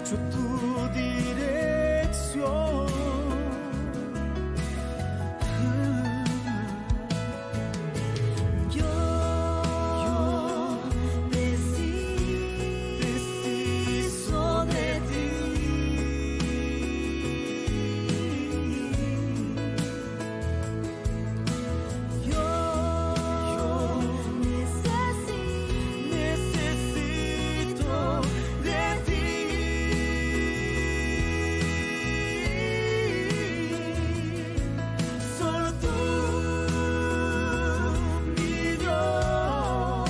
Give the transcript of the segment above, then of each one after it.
escucho tu dirección. Yo preciso de ti. Yo necesito de ti. Solo tú, mi Dios,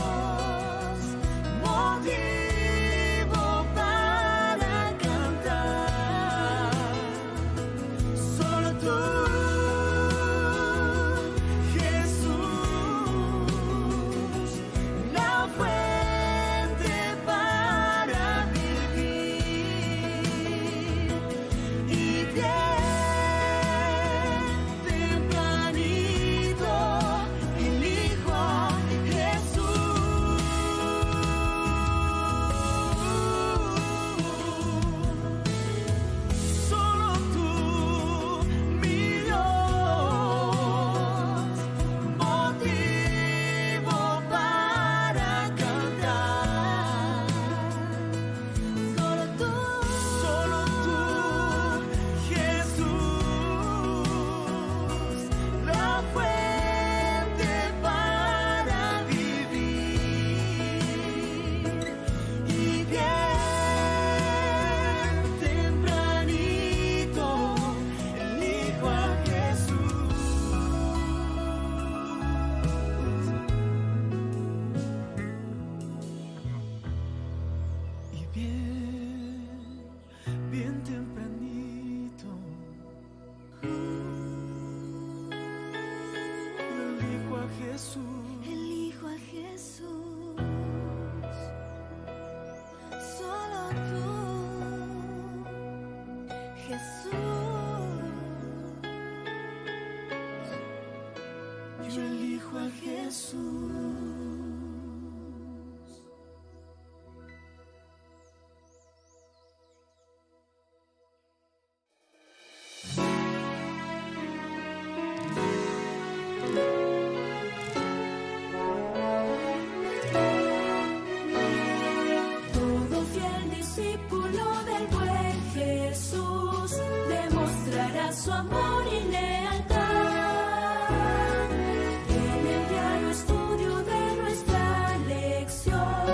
motivo para cantar. Solo tú, Jesús, la fuente para vivir. Y bien tempranito elijo a Jesús. Solo tú, mi Dios, motivo para cantar. Solo tú, Jesús, la fuente para vivir. Y bien tempranito elijo a Jesús. Y bien tempranito elijo a Jesús. Elijo a Jesús, solo tú, Jesús. Yo elijo a Jesús. Todo fiel discípulo del buen Jesús demostrará su amor y lealtad en el diario estudio de nuestra lección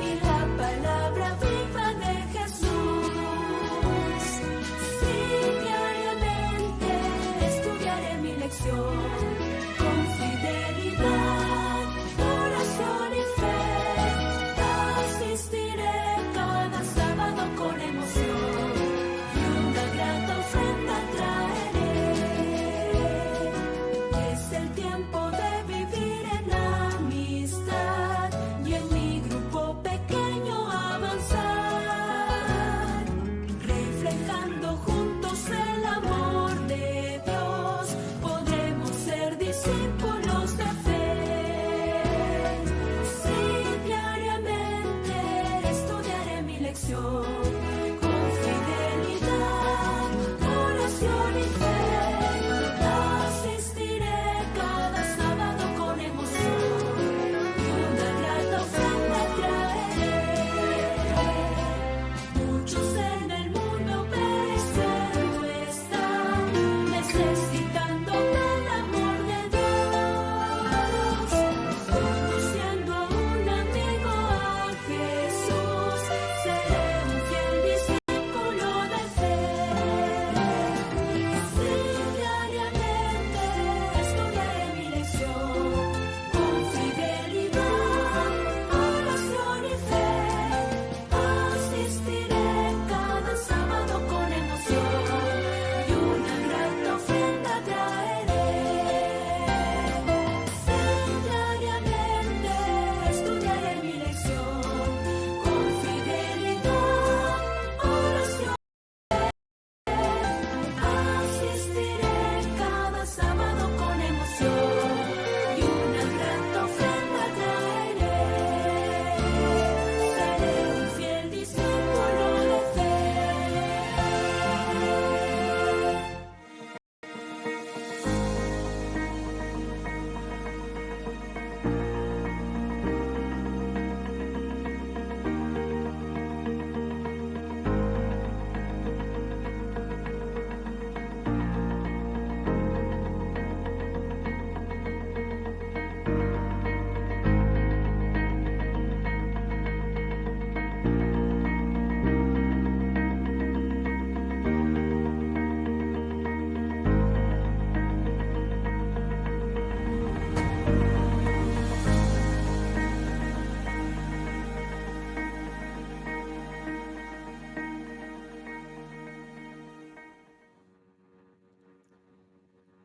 y la palabra viva de Jesús. Sí, diariamente estudiaré mi lección con fidelidad, oración y fe. Asistiré cada sábado con emoción y una grata ofrenda traeré.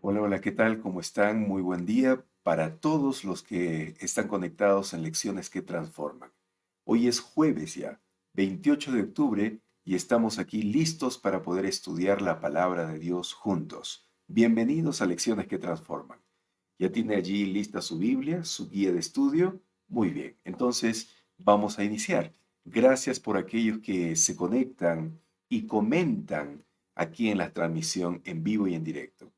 Hola, hola, ¿qué tal? ¿Cómo están? Muy buen día para todos los que están conectados en Lecciones que Transforman. Hoy es jueves ya, 28 de octubre, y estamos aquí listos para poder estudiar la palabra de Dios juntos. Bienvenidos a Lecciones que Transforman. ¿Ya tiene allí lista su Biblia, su guía de estudio? Muy bien, entonces vamos a iniciar. Gracias por aquellos que se conectan y comentan aquí en la transmisión en vivo y en directo.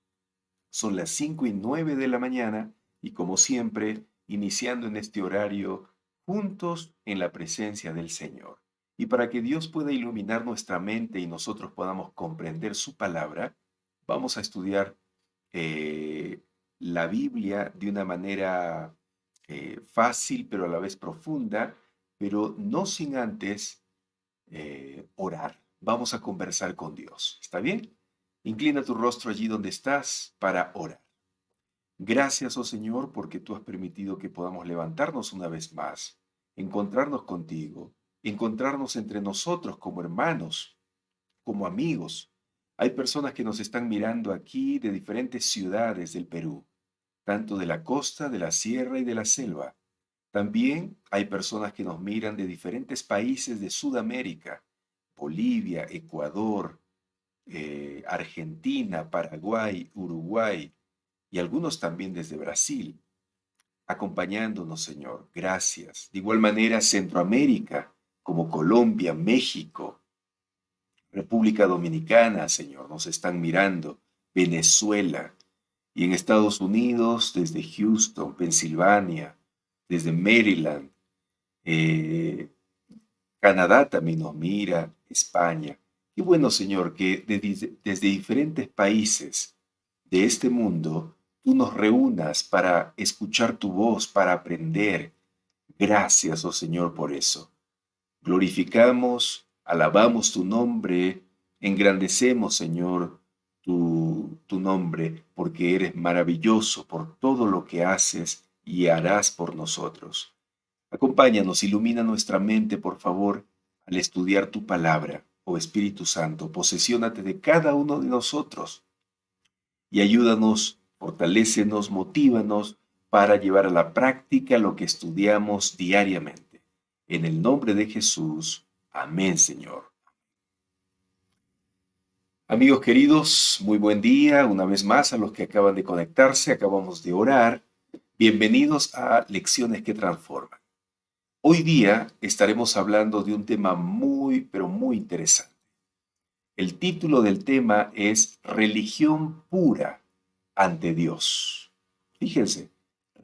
Son las 5:09 de la mañana y como siempre, iniciando en este horario, juntos en la presencia del Señor. Y para que Dios pueda iluminar nuestra mente y nosotros podamos comprender su palabra, vamos a estudiar eh, la Biblia de una manera fácil, pero a la vez profunda, pero no sin antes orar. Vamos a conversar con Dios. ¿Está bien? Inclina tu rostro allí donde estás para orar. Gracias, oh Señor, porque tú has permitido que podamos levantarnos una vez más, encontrarnos contigo, encontrarnos entre nosotros como hermanos, como amigos. Hay personas que nos están mirando aquí de diferentes ciudades del Perú, tanto de la costa, de la sierra y de la selva. También hay personas que nos miran de diferentes países de Sudamérica, Bolivia, Ecuador, Argentina, Paraguay, Uruguay y algunos también desde Brasil, acompañándonos, Señor. Gracias. De igual manera, Centroamérica, como Colombia, México, República Dominicana, Señor, nos están mirando, Venezuela, y en Estados Unidos, desde Houston, Pensilvania, desde Maryland, eh, Canadá también nos mira, España. Qué bueno, Señor, que desde diferentes países de este mundo tú nos reúnas para escuchar tu voz, para aprender. Gracias, oh Señor, por eso. Glorificamos, alabamos tu nombre, engrandecemos, Señor, tu nombre, porque eres maravilloso por todo lo que haces y harás por nosotros. Acompáñanos, ilumina nuestra mente, por favor, al estudiar tu palabra, oh Espíritu Santo. Posesiónate de cada uno de nosotros y ayúdanos, fortalécenos, motívanos para llevar a la práctica lo que estudiamos diariamente. En el nombre de Jesús. Amén, Señor. Amigos queridos, muy buen día. Una vez más a los que acaban de conectarse, acabamos de orar. Bienvenidos a Lecciones que Transforman. Hoy día estaremos hablando de un tema muy, pero muy interesante. El título del tema es Religión pura ante Dios. Fíjense,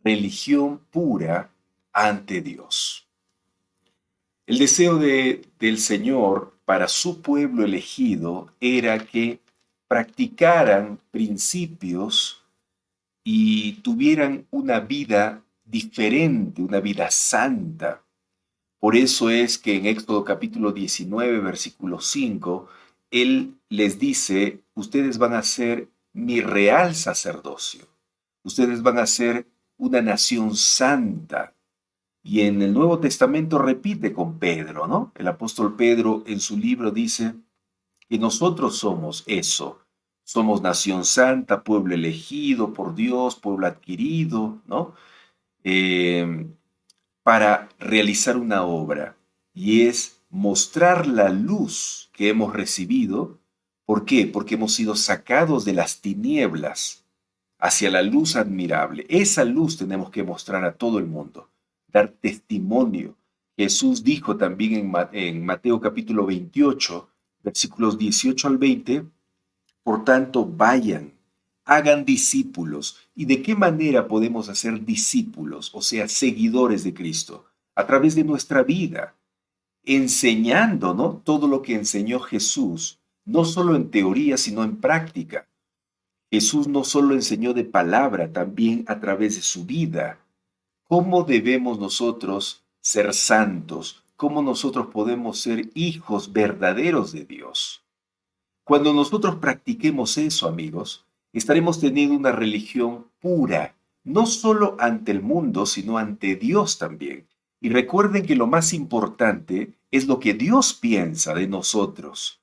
religión pura ante Dios. El deseo del Señor para su pueblo elegido era que practicaran principios y tuvieran una vida diferente, una vida santa. Por eso es que en Éxodo capítulo 19, versículo 5, Él les dice, ustedes van a ser mi real sacerdocio, ustedes van a ser una nación santa. Y en el Nuevo Testamento repite con Pedro, ¿no? El apóstol Pedro en su libro dice que nosotros somos eso, somos nación santa, pueblo elegido por Dios, pueblo adquirido, ¿no? Eh, para realizar una obra y es mostrar la luz que hemos recibido. ¿Por qué? Porque hemos sido sacados de las tinieblas hacia la luz admirable. Esa luz tenemos que mostrar a todo el mundo, dar testimonio. Jesús dijo también en Mateo capítulo 28, versículos 18 al 20, por tanto, vayan, hagan discípulos. ¿Y de qué manera podemos hacer discípulos, o sea, seguidores de Cristo? A través de nuestra vida, enseñando, ¿no? Todo lo que enseñó Jesús, no solo en teoría, sino en práctica. Jesús no solo enseñó de palabra, también a través de su vida. ¿Cómo debemos nosotros ser santos? ¿Cómo nosotros podemos ser hijos verdaderos de Dios? Cuando nosotros practiquemos eso, amigos, estaremos teniendo una religión pura, no solo ante el mundo, sino ante Dios también. Y recuerden que lo más importante es lo que Dios piensa de nosotros.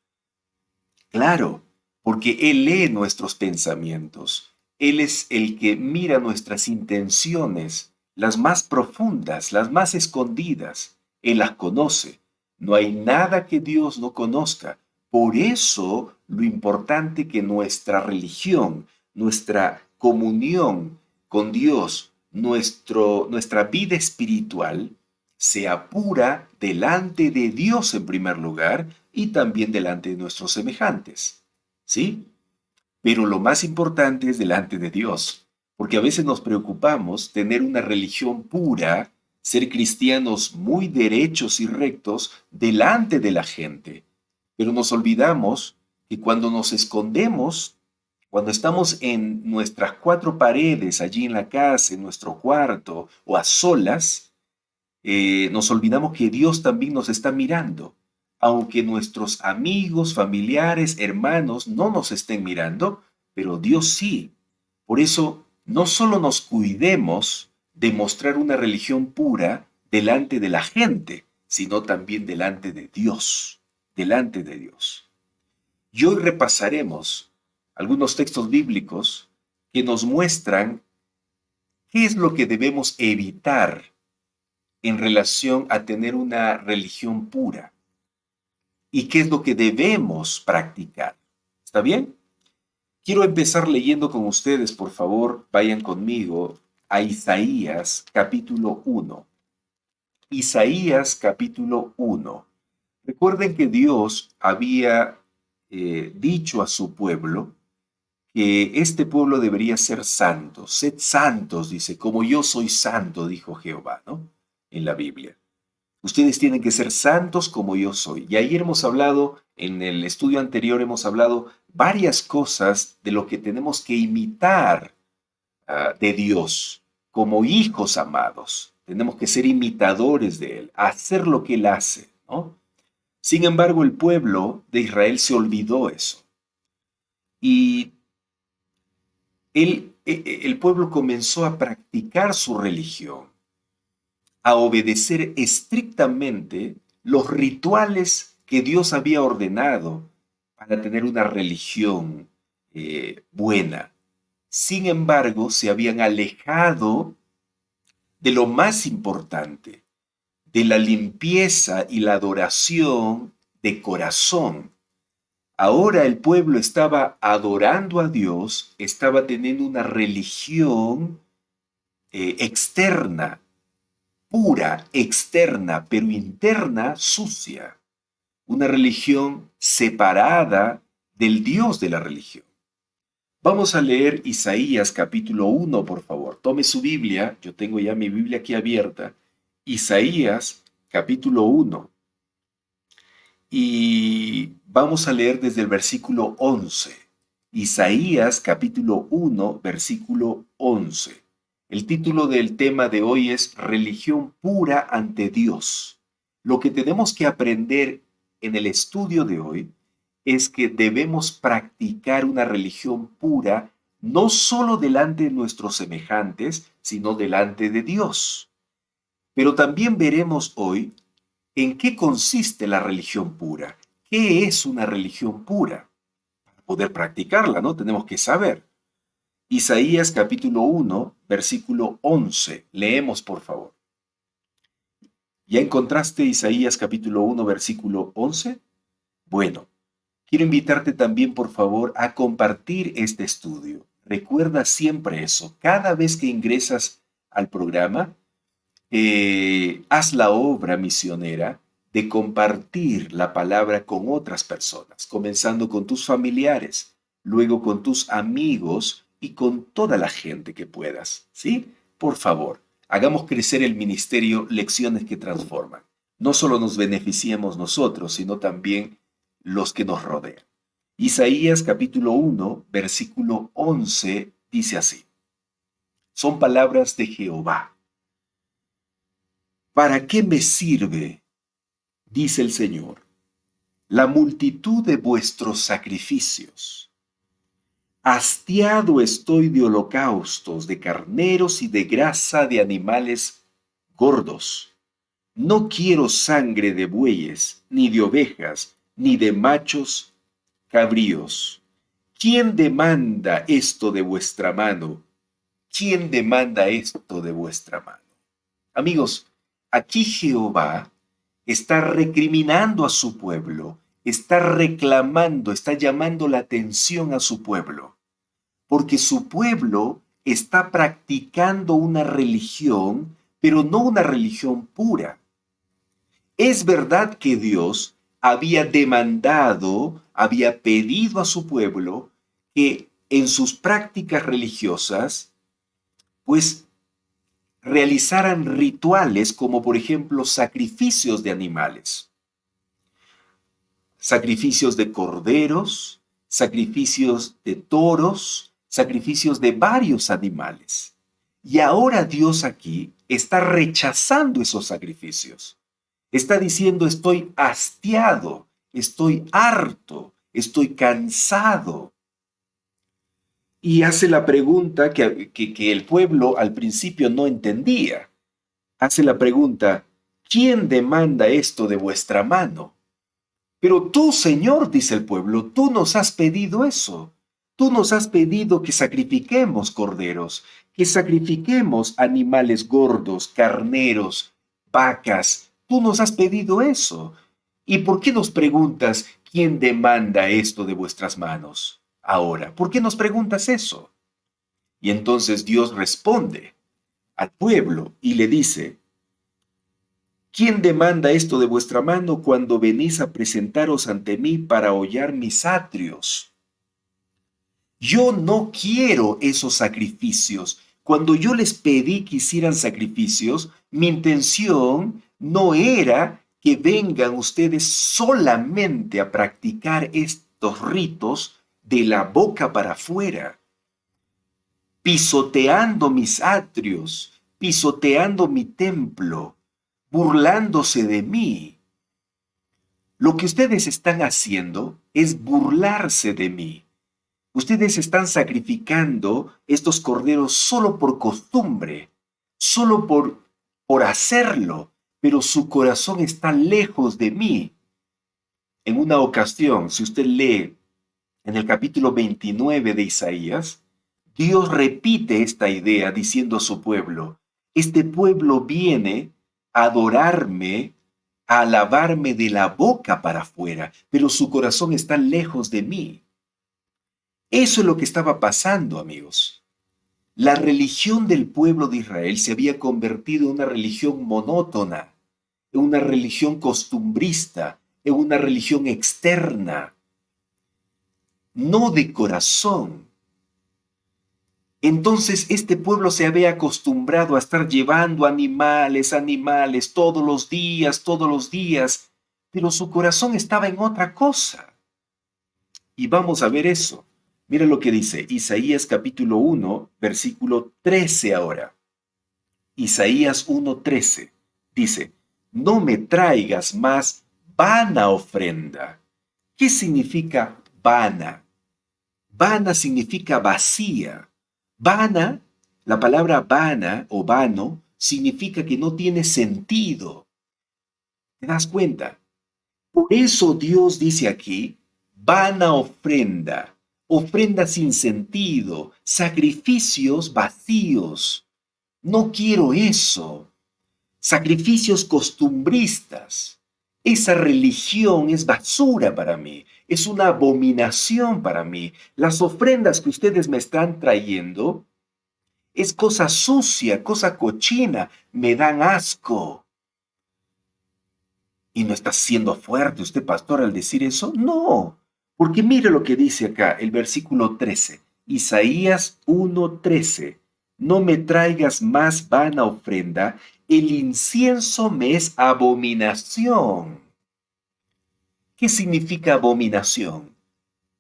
Claro, porque Él lee nuestros pensamientos. Él es el que mira nuestras intenciones, las más profundas, las más escondidas. Él las conoce. No hay nada que Dios no conozca. Por eso lo importante que nuestra religión, nuestra comunión con Dios, nuestra vida espiritual sea pura delante de Dios en primer lugar y también delante de nuestros semejantes. ¿Sí? Pero lo más importante es delante de Dios, porque a veces nos preocupamos tener una religión pura, ser cristianos muy derechos y rectos delante de la gente, pero nos olvidamos que cuando nos escondemos, cuando estamos en nuestras cuatro paredes, allí en la casa, en nuestro cuarto o a solas, nos olvidamos que Dios también nos está mirando. Aunque nuestros amigos, familiares, hermanos no nos estén mirando, pero Dios sí. Por eso, no solo nos cuidemos de mostrar una religión pura delante de la gente, sino también delante de Dios, delante de Dios. Y hoy repasaremos algunos textos bíblicos que nos muestran qué es lo que debemos evitar en relación a tener una religión pura y qué es lo que debemos practicar. ¿Está bien? Quiero empezar leyendo con ustedes, por favor, vayan conmigo a Isaías capítulo 1. Isaías capítulo 1. Recuerden que Dios había dicho a su pueblo que este pueblo debería ser santo. Sed santos, dice, como yo soy santo, dijo Jehová, ¿no? En la Biblia. Ustedes tienen que ser santos como yo soy. Y ayer hemos hablado, en el estudio anterior hemos hablado varias cosas de lo que tenemos que imitar de Dios como hijos amados. Tenemos que ser imitadores de Él, hacer lo que Él hace, ¿no? Sin embargo, el pueblo de Israel se olvidó eso. Y el pueblo comenzó a practicar su religión, a obedecer estrictamente los rituales que Dios había ordenado para tener una religión buena. Sin embargo, se habían alejado de lo más importante, de la limpieza y la adoración de corazón. Ahora el pueblo estaba adorando a Dios, estaba teniendo una religión externa, pura, externa, pero interna, sucia. Una religión separada del Dios de la religión. Vamos a leer Isaías capítulo 1, por favor. Tome su Biblia, yo tengo ya mi Biblia aquí abierta. Isaías capítulo 1. Y vamos a leer desde el versículo 11. Isaías capítulo 1, versículo 11. El título del tema de hoy es Religión pura ante Dios. Lo que tenemos que aprender en el estudio de hoy es que debemos practicar una religión pura no solo delante de nuestros semejantes, sino delante de Dios. Pero también veremos hoy en qué consiste la religión pura. ¿Qué es una religión pura? Para poder practicarla, ¿no? Tenemos que saber. Isaías capítulo 1, versículo 11. Leemos, por favor. ¿Ya encontraste Isaías capítulo 1, versículo 11? Bueno, quiero invitarte también, por favor, a compartir este estudio. Recuerda siempre eso. Cada vez que ingresas al programa, haz la obra misionera de compartir la palabra con otras personas, comenzando con tus familiares, luego con tus amigos y con toda la gente que puedas, ¿sí? Por favor, hagamos crecer el ministerio Lecciones que Transforman. No solo nos beneficiemos nosotros, sino también los que nos rodean. Isaías capítulo 1, versículo 11 dice así. Son palabras de Jehová. ¿Para qué me sirve, dice el Señor, la multitud de vuestros sacrificios? Hastiado estoy de holocaustos, de carneros y de grasa de animales gordos. No quiero sangre de bueyes, ni de ovejas, ni de machos cabríos. ¿quién demanda esto de vuestra mano? ¿Quién demanda esto de vuestra mano? Amigos, aquí Jehová está recriminando a su pueblo, está reclamando, está llamando la atención a su pueblo, porque su pueblo está practicando una religión, pero no una religión pura. Es verdad que Dios había demandado, había pedido a su pueblo que en sus prácticas religiosas, pues realizaran rituales como por ejemplo sacrificios de animales, sacrificios de corderos, sacrificios de toros, sacrificios de varios animales. Y ahora Dios aquí está rechazando esos sacrificios. Está diciendo, estoy hastiado, estoy harto, estoy cansado. Y hace la pregunta que el pueblo al principio no entendía. Hace la pregunta, ¿quién demanda esto de vuestra mano? Pero tú, Señor, dice el pueblo, tú nos has pedido eso. Tú nos has pedido que sacrifiquemos corderos, que sacrifiquemos animales gordos, carneros, vacas. Tú nos has pedido eso. ¿Y por qué nos preguntas quién demanda esto de vuestras manos? Ahora, ¿por qué nos preguntas eso? Y entonces Dios responde al pueblo y le dice, ¿quién demanda esto de vuestra mano cuando venís a presentaros ante mí para hollar mis atrios? Yo no quiero esos sacrificios. Cuando yo les pedí que hicieran sacrificios, mi intención no era que vengan ustedes solamente a practicar estos ritos de la boca para afuera, pisoteando mis atrios, pisoteando mi templo, burlándose de mí. Lo que ustedes están haciendo es burlarse de mí. Ustedes están sacrificando estos corderos solo por costumbre, solo por hacerlo, pero su corazón está lejos de mí. En una ocasión, si usted lee en el capítulo 29 de Isaías, Dios repite esta idea diciendo a su pueblo, este pueblo viene a adorarme, a alabarme de la boca para afuera, pero su corazón está lejos de mí. Eso es lo que estaba pasando, amigos. La religión del pueblo de Israel se había convertido en una religión monótona, en una religión costumbrista, en una religión externa, no de corazón. Entonces este pueblo se había acostumbrado a estar llevando animales todos los días, pero su corazón estaba en otra cosa. Y vamos a ver eso. Mira lo que dice Isaías capítulo 1, versículo 13 ahora. Isaías 1:13 dice, no me traigas más vana ofrenda. ¿Qué significa vana? Vana significa vacía. Vana, la palabra vana o vano, significa que no tiene sentido. ¿Te das cuenta? Por eso Dios dice aquí, vana ofrenda, ofrenda sin sentido, sacrificios vacíos. No quiero eso. Sacrificios costumbristas. Esa religión es basura para mí, es una abominación para mí. Las ofrendas que ustedes me están trayendo es cosa sucia, cosa cochina, me dan asco. ¿Y no está siendo fuerte usted, pastor, al decir eso? No, porque mire lo que dice acá el versículo 13, Isaías 1:13. No me traigas más vana ofrenda, el incienso me es abominación. ¿Qué significa abominación?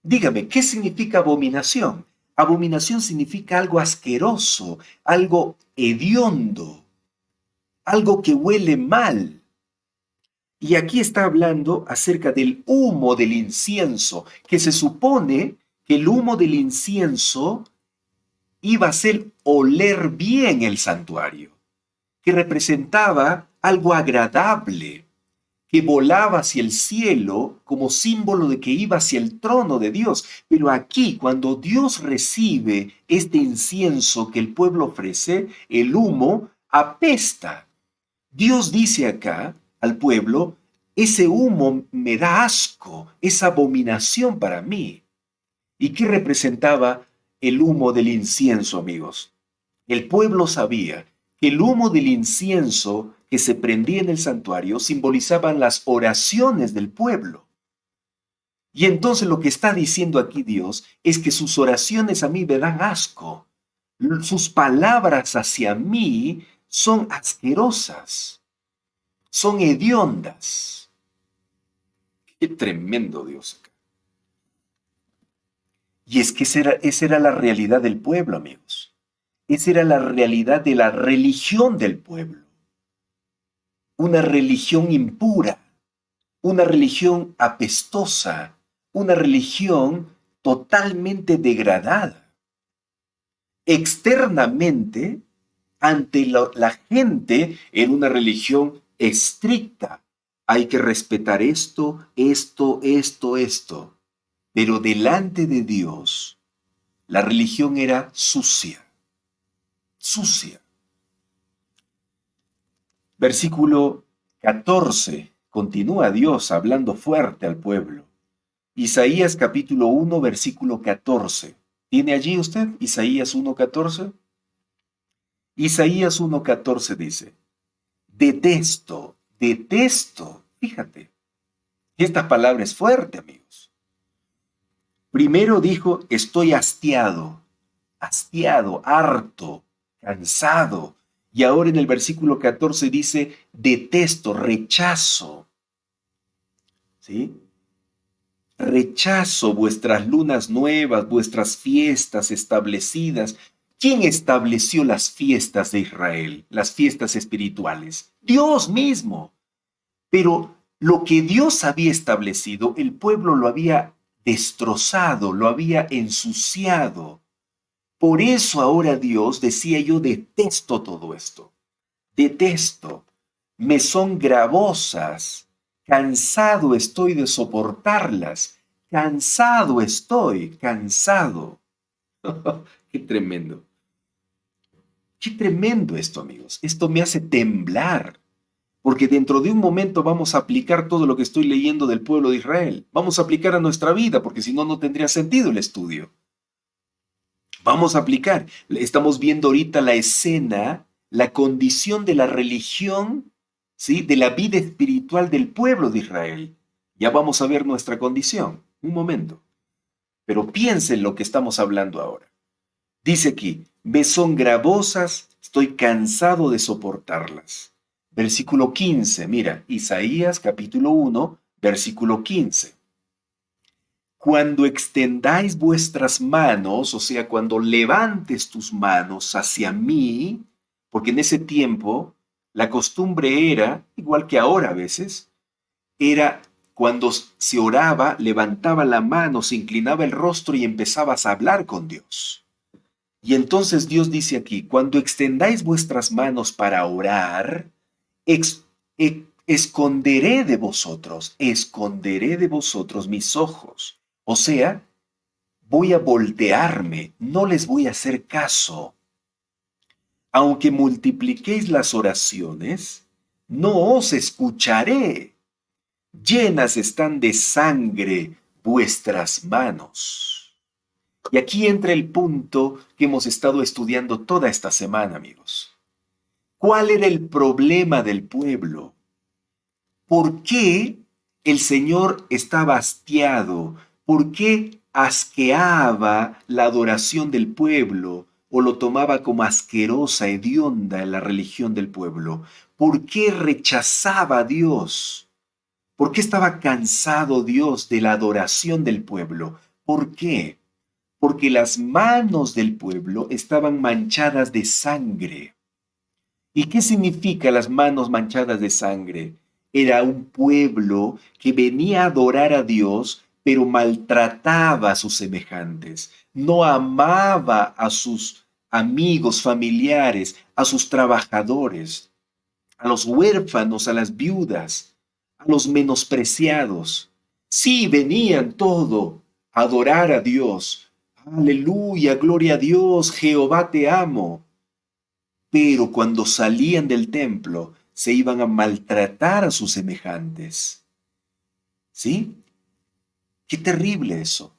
Dígame, ¿qué significa abominación? Abominación significa algo asqueroso, algo hediondo, algo que huele mal. Y aquí está hablando acerca del humo del incienso, que se supone que el humo del incienso iba a hacer oler bien el santuario, que representaba algo agradable, que volaba hacia el cielo como símbolo de que iba hacia el trono de Dios. Pero aquí, cuando Dios recibe este incienso que el pueblo ofrece, el humo apesta. Dios dice acá al pueblo, ese humo me da asco, es abominación para mí. ¿Y qué representaba el humo del incienso, amigos? El pueblo sabía que el humo del incienso que se prendía en el santuario simbolizaban las oraciones del pueblo. Y entonces lo que está diciendo aquí Dios es que sus oraciones a mí me dan asco. Sus palabras hacia mí son asquerosas, son hediondas. Qué tremendo Dios acá. Y es que esa era la realidad del pueblo, amigos. Esa era la realidad de la religión del pueblo. Una religión impura, una religión apestosa, una religión totalmente degradada. Externamente, ante la gente, era una religión estricta. Hay que respetar esto, esto, esto, esto. Pero delante de Dios, la religión era sucia, sucia. Versículo 14. Continúa Dios hablando fuerte al pueblo. Isaías capítulo 1, versículo 14. ¿Tiene allí usted Isaías 1:14? Isaías 1:14 dice, detesto, detesto, fíjate, esta palabra es fuerte, amigos. Primero dijo, estoy hastiado, hastiado, harto, cansado. Y ahora en el versículo 14 dice, detesto, rechazo. ¿Sí? Rechazo vuestras lunas nuevas, vuestras fiestas establecidas. ¿Quién estableció las fiestas de Israel, las fiestas espirituales? Dios mismo. Pero lo que Dios había establecido, el pueblo lo había destrozado, lo había ensuciado. Por eso ahora Dios decía, yo detesto todo esto. Detesto. Me son gravosas. Cansado estoy de soportarlas. Cansado estoy, cansado. Qué tremendo. Qué tremendo esto, amigos. Esto me hace temblar. Porque dentro de un momento vamos a aplicar todo lo que estoy leyendo del pueblo de Israel. Vamos a aplicar a nuestra vida, porque si no, no tendría sentido el estudio. Vamos a aplicar. Estamos viendo ahorita la escena, la condición de la religión, ¿sí? De la vida espiritual del pueblo de Israel. Ya vamos a ver nuestra condición. Un momento. Pero piensen lo que estamos hablando ahora. Dice aquí, me son gravosas, estoy cansado de soportarlas. Versículo 15, mira, Isaías capítulo 1, versículo 15. Cuando extendáis vuestras manos, o sea, cuando levantes tus manos hacia mí, porque en ese tiempo la costumbre era, igual que ahora a veces, era cuando se oraba, levantaba la mano, se inclinaba el rostro y empezabas a hablar con Dios. Y entonces Dios dice aquí, cuando extendáis vuestras manos para orar, esconderé de vosotros mis ojos. O sea, voy a voltearme, no les voy a hacer caso. Aunque multipliquéis las oraciones, no os escucharé. Llenas están de sangre vuestras manos. Y aquí entra el punto que hemos estado estudiando toda esta semana, amigos. ¿Cuál era el problema del pueblo? ¿Por qué el Señor estaba hastiado? ¿Por qué asqueaba la adoración del pueblo o lo tomaba como asquerosa, hedionda en la religión del pueblo? ¿Por qué rechazaba a Dios? ¿Por qué estaba cansado Dios de la adoración del pueblo? ¿Por qué? Porque las manos del pueblo estaban manchadas de sangre. ¿Y qué significa las manos manchadas de sangre? Era un pueblo que venía a adorar a Dios, pero maltrataba a sus semejantes. No amaba a sus amigos, familiares, a sus trabajadores, a los huérfanos, a las viudas, a los menospreciados. Sí, venían todo a adorar a Dios. Aleluya, gloria a Dios, Jehová te amo. Pero cuando salían del templo, se iban a maltratar a sus semejantes. ¿Sí? Qué terrible eso.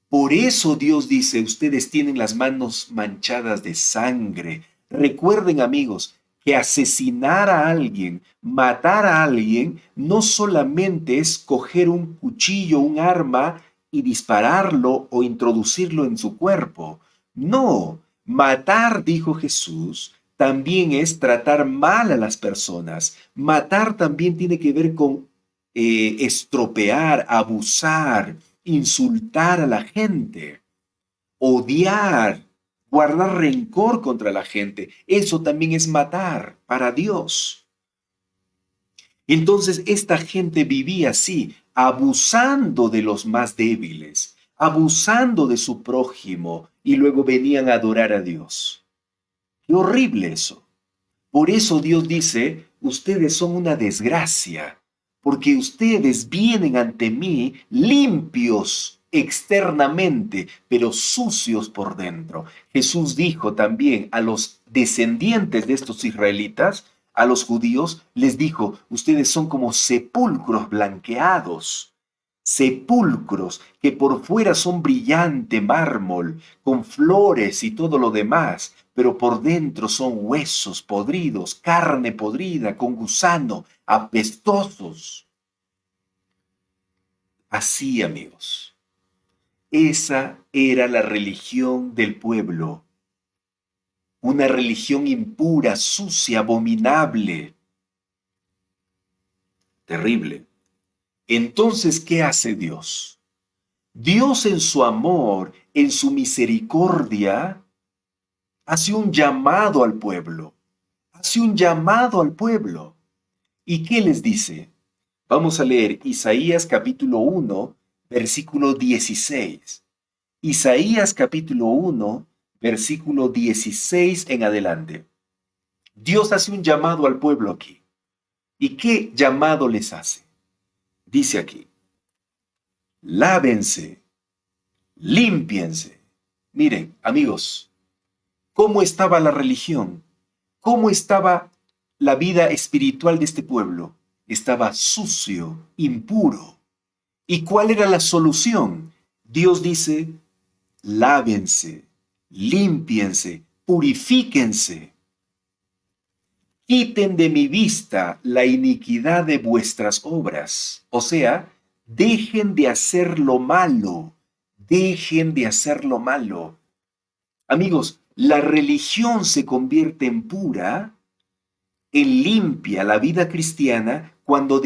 Por eso Dios dice, ustedes tienen las manos manchadas de sangre. Recuerden, amigos, que asesinar a alguien, matar a alguien, no solamente es coger un cuchillo, un arma y dispararlo o introducirlo en su cuerpo. No, matar, dijo Jesús, también es tratar mal a las personas. Matar también tiene que ver con estropear, abusar, insultar a la gente, odiar, guardar rencor contra la gente. Eso también es matar para Dios. Entonces esta gente vivía así, abusando de los más débiles, abusando de su prójimo y luego venían a adorar a Dios. Qué horrible eso. Por eso Dios dice, ustedes son una desgracia, porque ustedes vienen ante mí limpios externamente, pero sucios por dentro. Jesús dijo también a los descendientes de estos israelitas, a los judíos, les dijo, ustedes son como sepulcros blanqueados, sepulcros que por fuera son brillante mármol, con flores y todo lo demás, pero por dentro son huesos podridos, carne podrida, con gusano, apestosos. Así, amigos, esa era la religión del pueblo, una religión impura, sucia, abominable, terrible. Entonces, ¿qué hace Dios? Dios en su amor, en su misericordia, hace un llamado al pueblo, hace un llamado al pueblo. ¿Y qué les dice? Vamos a leer Isaías capítulo 1, versículo 16. Isaías capítulo 1, versículo 16 en adelante. Dios hace un llamado al pueblo aquí. ¿Y qué llamado les hace? Dice aquí, lávense, límpiense. Miren, amigos, ¿cómo estaba la religión? ¿Cómo estaba la vida espiritual de este pueblo? Estaba sucio, impuro. ¿Y cuál era la solución? Dios dice, lávense, límpiense, purifíquense. Quiten de mi vista la iniquidad de vuestras obras. O sea, dejen de hacer lo malo, dejen de hacer lo malo. Amigos, la religión se convierte en pura, en limpia la vida cristiana cuando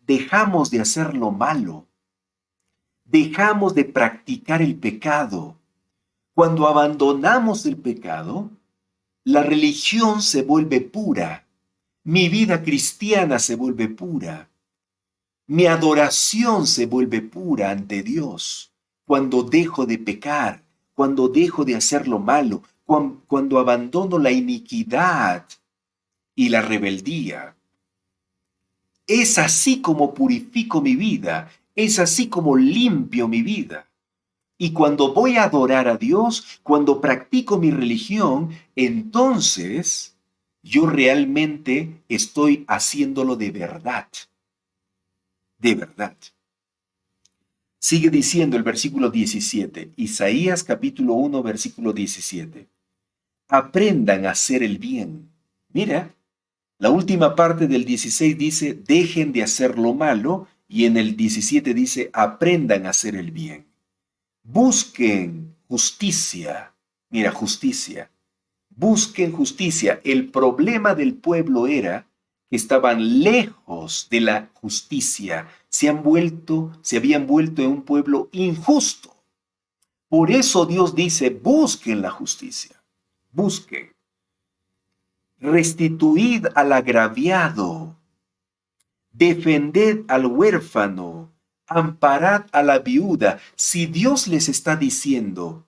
dejamos de hacer lo malo, dejamos de practicar el pecado. Cuando abandonamos el pecado, la religión se vuelve pura, mi vida cristiana se vuelve pura, mi adoración se vuelve pura ante Dios cuando dejo de pecar, cuando dejo de hacer lo malo, cuando abandono la iniquidad y la rebeldía. Es así como purifico mi vida, es así como limpio mi vida. Y cuando voy a adorar a Dios, cuando practico mi religión, entonces yo realmente estoy haciéndolo de verdad. De verdad. Sigue diciendo el versículo 17, Isaías capítulo 1, versículo 17. Aprendan a hacer el bien. Mira, la última parte del 16 dice, dejen de hacer lo malo, y en el 17 dice, aprendan a hacer el bien. Busquen justicia. Mira, justicia. Busquen justicia. El problema del pueblo era que estaban lejos de la justicia. Se habían vuelto en un pueblo injusto. Por eso Dios dice, busquen la justicia. Busquen. Restituid al agraviado. Defended al huérfano. Amparad a la viuda. Si Dios les está diciendo,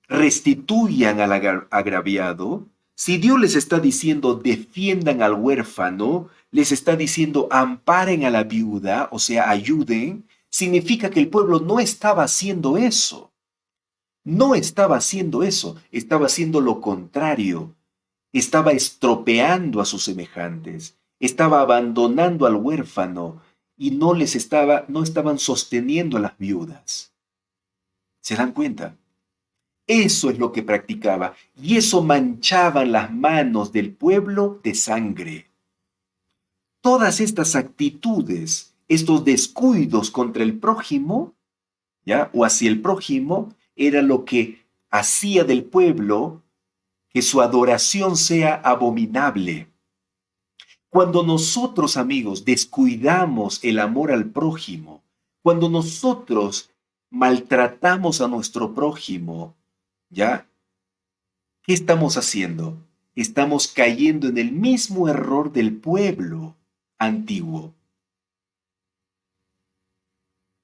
restituyan al agraviado, Si Dios les está diciendo defiendan al huérfano, les está diciendo amparen a la viuda, o sea, ayuden, significa que el pueblo no estaba haciendo eso. No estaba haciendo eso, estaba haciendo lo contrario. Estaba estropeando a sus semejantes, estaba abandonando al huérfano y no estaban sosteniendo a las viudas. ¿Se dan cuenta? Eso es lo que practicaba y eso manchaban las manos del pueblo de sangre. Todas estas actitudes, estos descuidos contra el prójimo, ¿ya? O hacia el prójimo, era lo que hacía del pueblo que su adoración sea abominable. Cuando nosotros, amigos, descuidamos el amor al prójimo, cuando nosotros maltratamos a nuestro prójimo, ¿ya? ¿Qué estamos haciendo? Estamos cayendo en el mismo error del pueblo antiguo.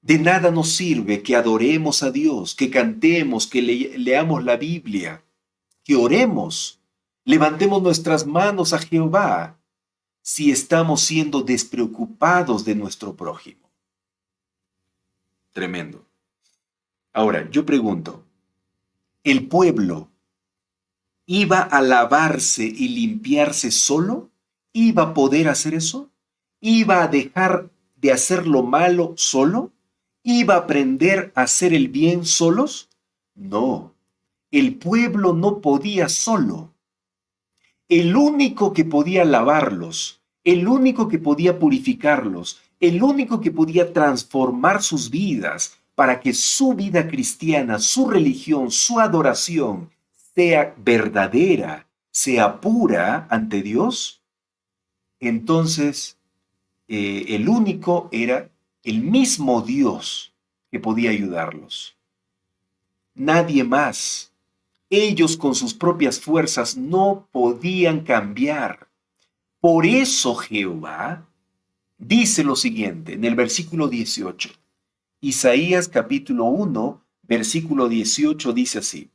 De nada nos sirve que adoremos a Dios, que cantemos, que leamos la Biblia, que oremos, levantemos nuestras manos a Jehová, si estamos siendo despreocupados de nuestro prójimo. Tremendo. Ahora, yo pregunto, ¿el pueblo iba a lavarse y limpiarse solo? ¿Iba a poder hacer eso? ¿Iba a dejar de hacer lo malo solo? ¿Iba a aprender a hacer el bien solos? No, el pueblo no podía solo. El único que podía lavarlos, el único que podía purificarlos, el único que podía transformar sus vidas para que su vida cristiana, su religión, su adoración sea verdadera, sea pura ante Dios, entonces el único era el mismo Dios que podía ayudarlos. Nadie más. Ellos con sus propias fuerzas no podían cambiar. Por eso Jehová dice lo siguiente en el versículo 18. Isaías capítulo 1, versículo 18 dice así.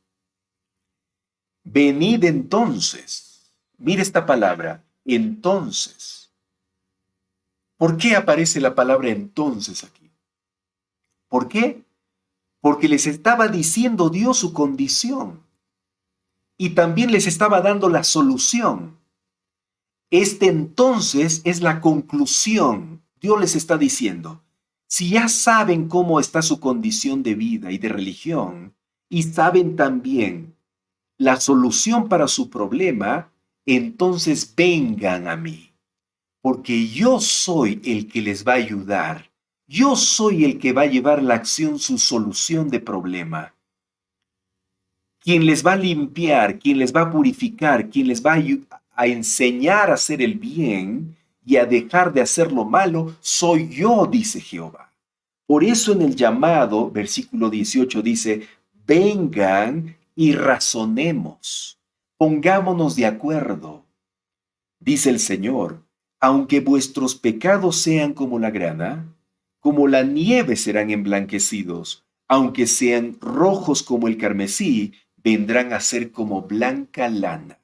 Venid entonces. Mira esta palabra, entonces. ¿Por qué aparece la palabra entonces aquí? ¿Por qué? Porque les estaba diciendo Dios su condición y también les estaba dando la solución. Este entonces es la conclusión. Dios les está diciendo, si ya saben cómo está su condición de vida y de religión, y saben también la solución para su problema, entonces vengan a mí, porque yo soy el que les va a ayudar. Yo soy el que va a llevar a la acción su solución de problema. Quien les va a limpiar, quien les va a purificar, quien les va a enseñar a hacer el bien y a dejar de hacer lo malo, soy yo, dice Jehová. Por eso en el llamado, versículo 18 dice, vengan y razonemos, pongámonos de acuerdo. Dice el Señor, aunque vuestros pecados sean como la grana, como la nieve serán emblanquecidos, aunque sean rojos como el carmesí, vendrán a ser como blanca lana.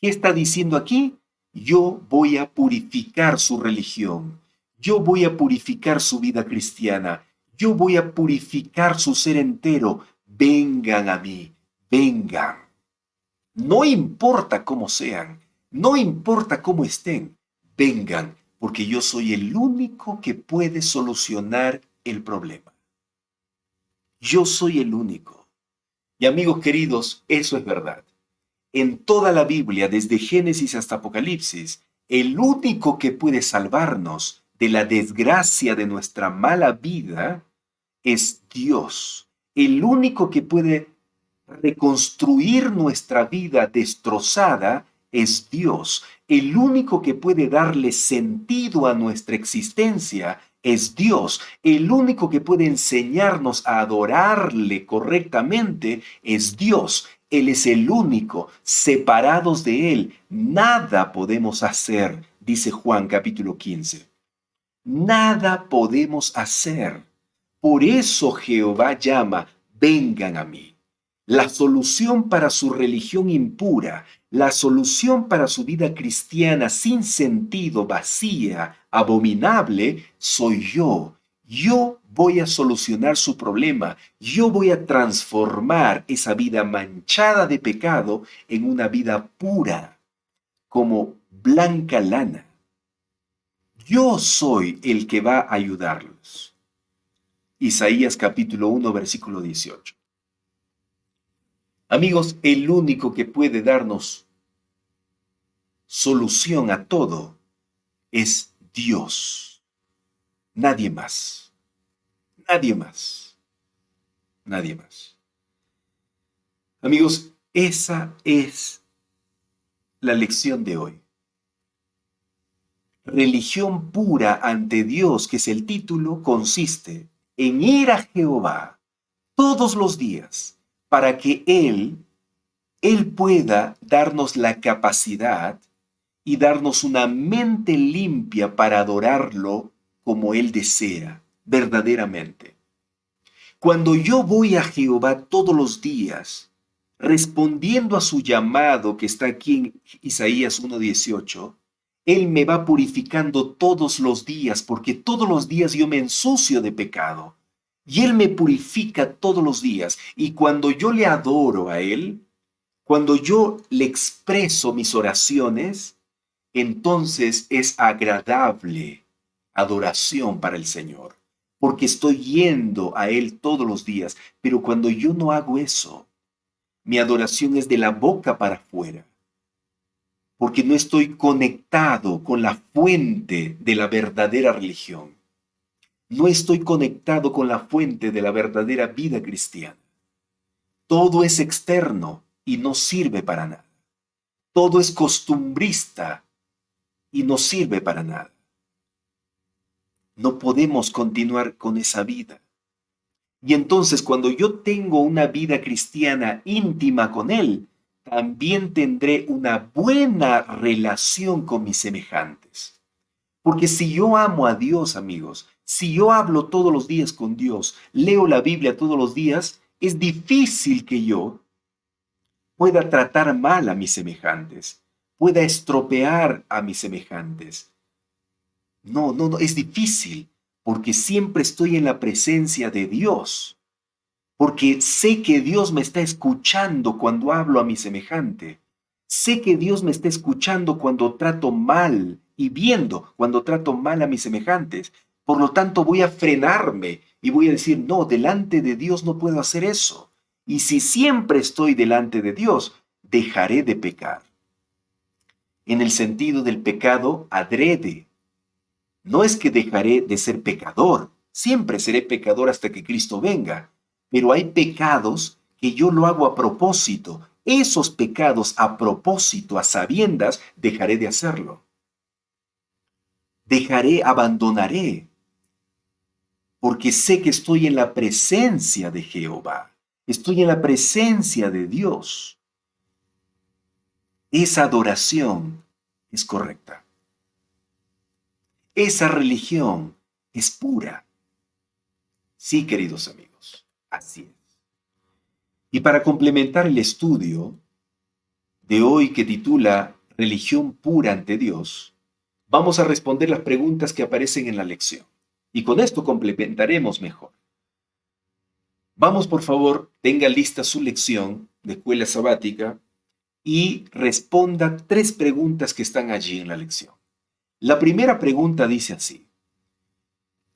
¿Qué está diciendo aquí? Yo voy a purificar su religión. Yo voy a purificar su vida cristiana. Yo voy a purificar su ser entero. Vengan a mí, vengan. No importa cómo sean, no importa cómo estén, vengan, porque yo soy el único que puede solucionar el problema. Yo soy el único. Y amigos queridos, eso es verdad. En toda la Biblia, desde Génesis hasta Apocalipsis, el único que puede salvarnos de la desgracia de nuestra mala vida es Dios. El único que puede reconstruir nuestra vida destrozada es Dios. El único que puede darle sentido a nuestra existencia es Dios. El único que puede enseñarnos a adorarle correctamente es Dios. Él es el único. Separados de Él, nada podemos hacer, dice Juan capítulo 15. Nada podemos hacer. Por eso Jehová llama, vengan a mí. La solución para su religión impura, la solución para su vida cristiana sin sentido, vacía, abominable, soy yo. Yo voy a solucionar su problema. Yo voy a transformar esa vida manchada de pecado en una vida pura, como blanca lana. Yo soy el que va a ayudarlos. Isaías capítulo 1, versículo 18. Amigos, el único que puede darnos solución a todo es Dios. Nadie más. Nadie más. Nadie más. Amigos, esa es la lección de hoy. Religión pura ante Dios, que es el título, consiste en ir a Jehová todos los días para que Él pueda darnos la capacidad y darnos una mente limpia para adorarlo como Él desea, verdaderamente. Cuando yo voy a Jehová todos los días, respondiendo a su llamado que está aquí en Isaías 1:18, Él me va purificando todos los días, porque todos los días yo me ensucio de pecado. Y Él me purifica todos los días. Y cuando yo le adoro a Él, cuando yo le expreso mis oraciones, entonces es agradable adoración para el Señor, porque estoy yendo a Él todos los días. Pero cuando yo no hago eso, mi adoración es de la boca para afuera, porque no estoy conectado con la fuente de la verdadera religión. No estoy conectado con la fuente de la verdadera vida cristiana. Todo es externo y no sirve para nada. Todo es costumbrista y no sirve para nada. No podemos continuar con esa vida. Y entonces cuando yo tengo una vida cristiana íntima con Él, también tendré una buena relación con mis semejantes. Porque si yo amo a Dios, amigos, si yo hablo todos los días con Dios, leo la Biblia todos los días, es difícil que yo pueda tratar mal a mis semejantes, pueda estropear a mis semejantes. No, es difícil, porque siempre estoy en la presencia de Dios, porque sé que Dios me está escuchando cuando hablo a mi semejante. Sé que Dios me está escuchando cuando trato mal y viendo cuando trato mal a mis semejantes. Por lo tanto, voy a frenarme y voy a decir, no, delante de Dios no puedo hacer eso. Y si siempre estoy delante de Dios, dejaré de pecar. En el sentido del pecado adrede. No es que dejaré de ser pecador, siempre seré pecador hasta que Cristo venga, pero hay pecados que yo lo hago a propósito. Esos pecados a propósito, a sabiendas, dejaré de hacerlo. Abandonaré, porque sé que estoy en la presencia de Jehová, estoy en la presencia de Dios. Esa adoración es correcta. Esa religión es pura. Sí, queridos amigos, así es. Y para complementar el estudio de hoy que titula Religión pura ante Dios, vamos a responder las preguntas que aparecen en la lección. Y con esto complementaremos mejor. Vamos, por favor, tenga lista su lección de escuela sabática y responda 3 preguntas que están allí en la lección. La primera pregunta dice así: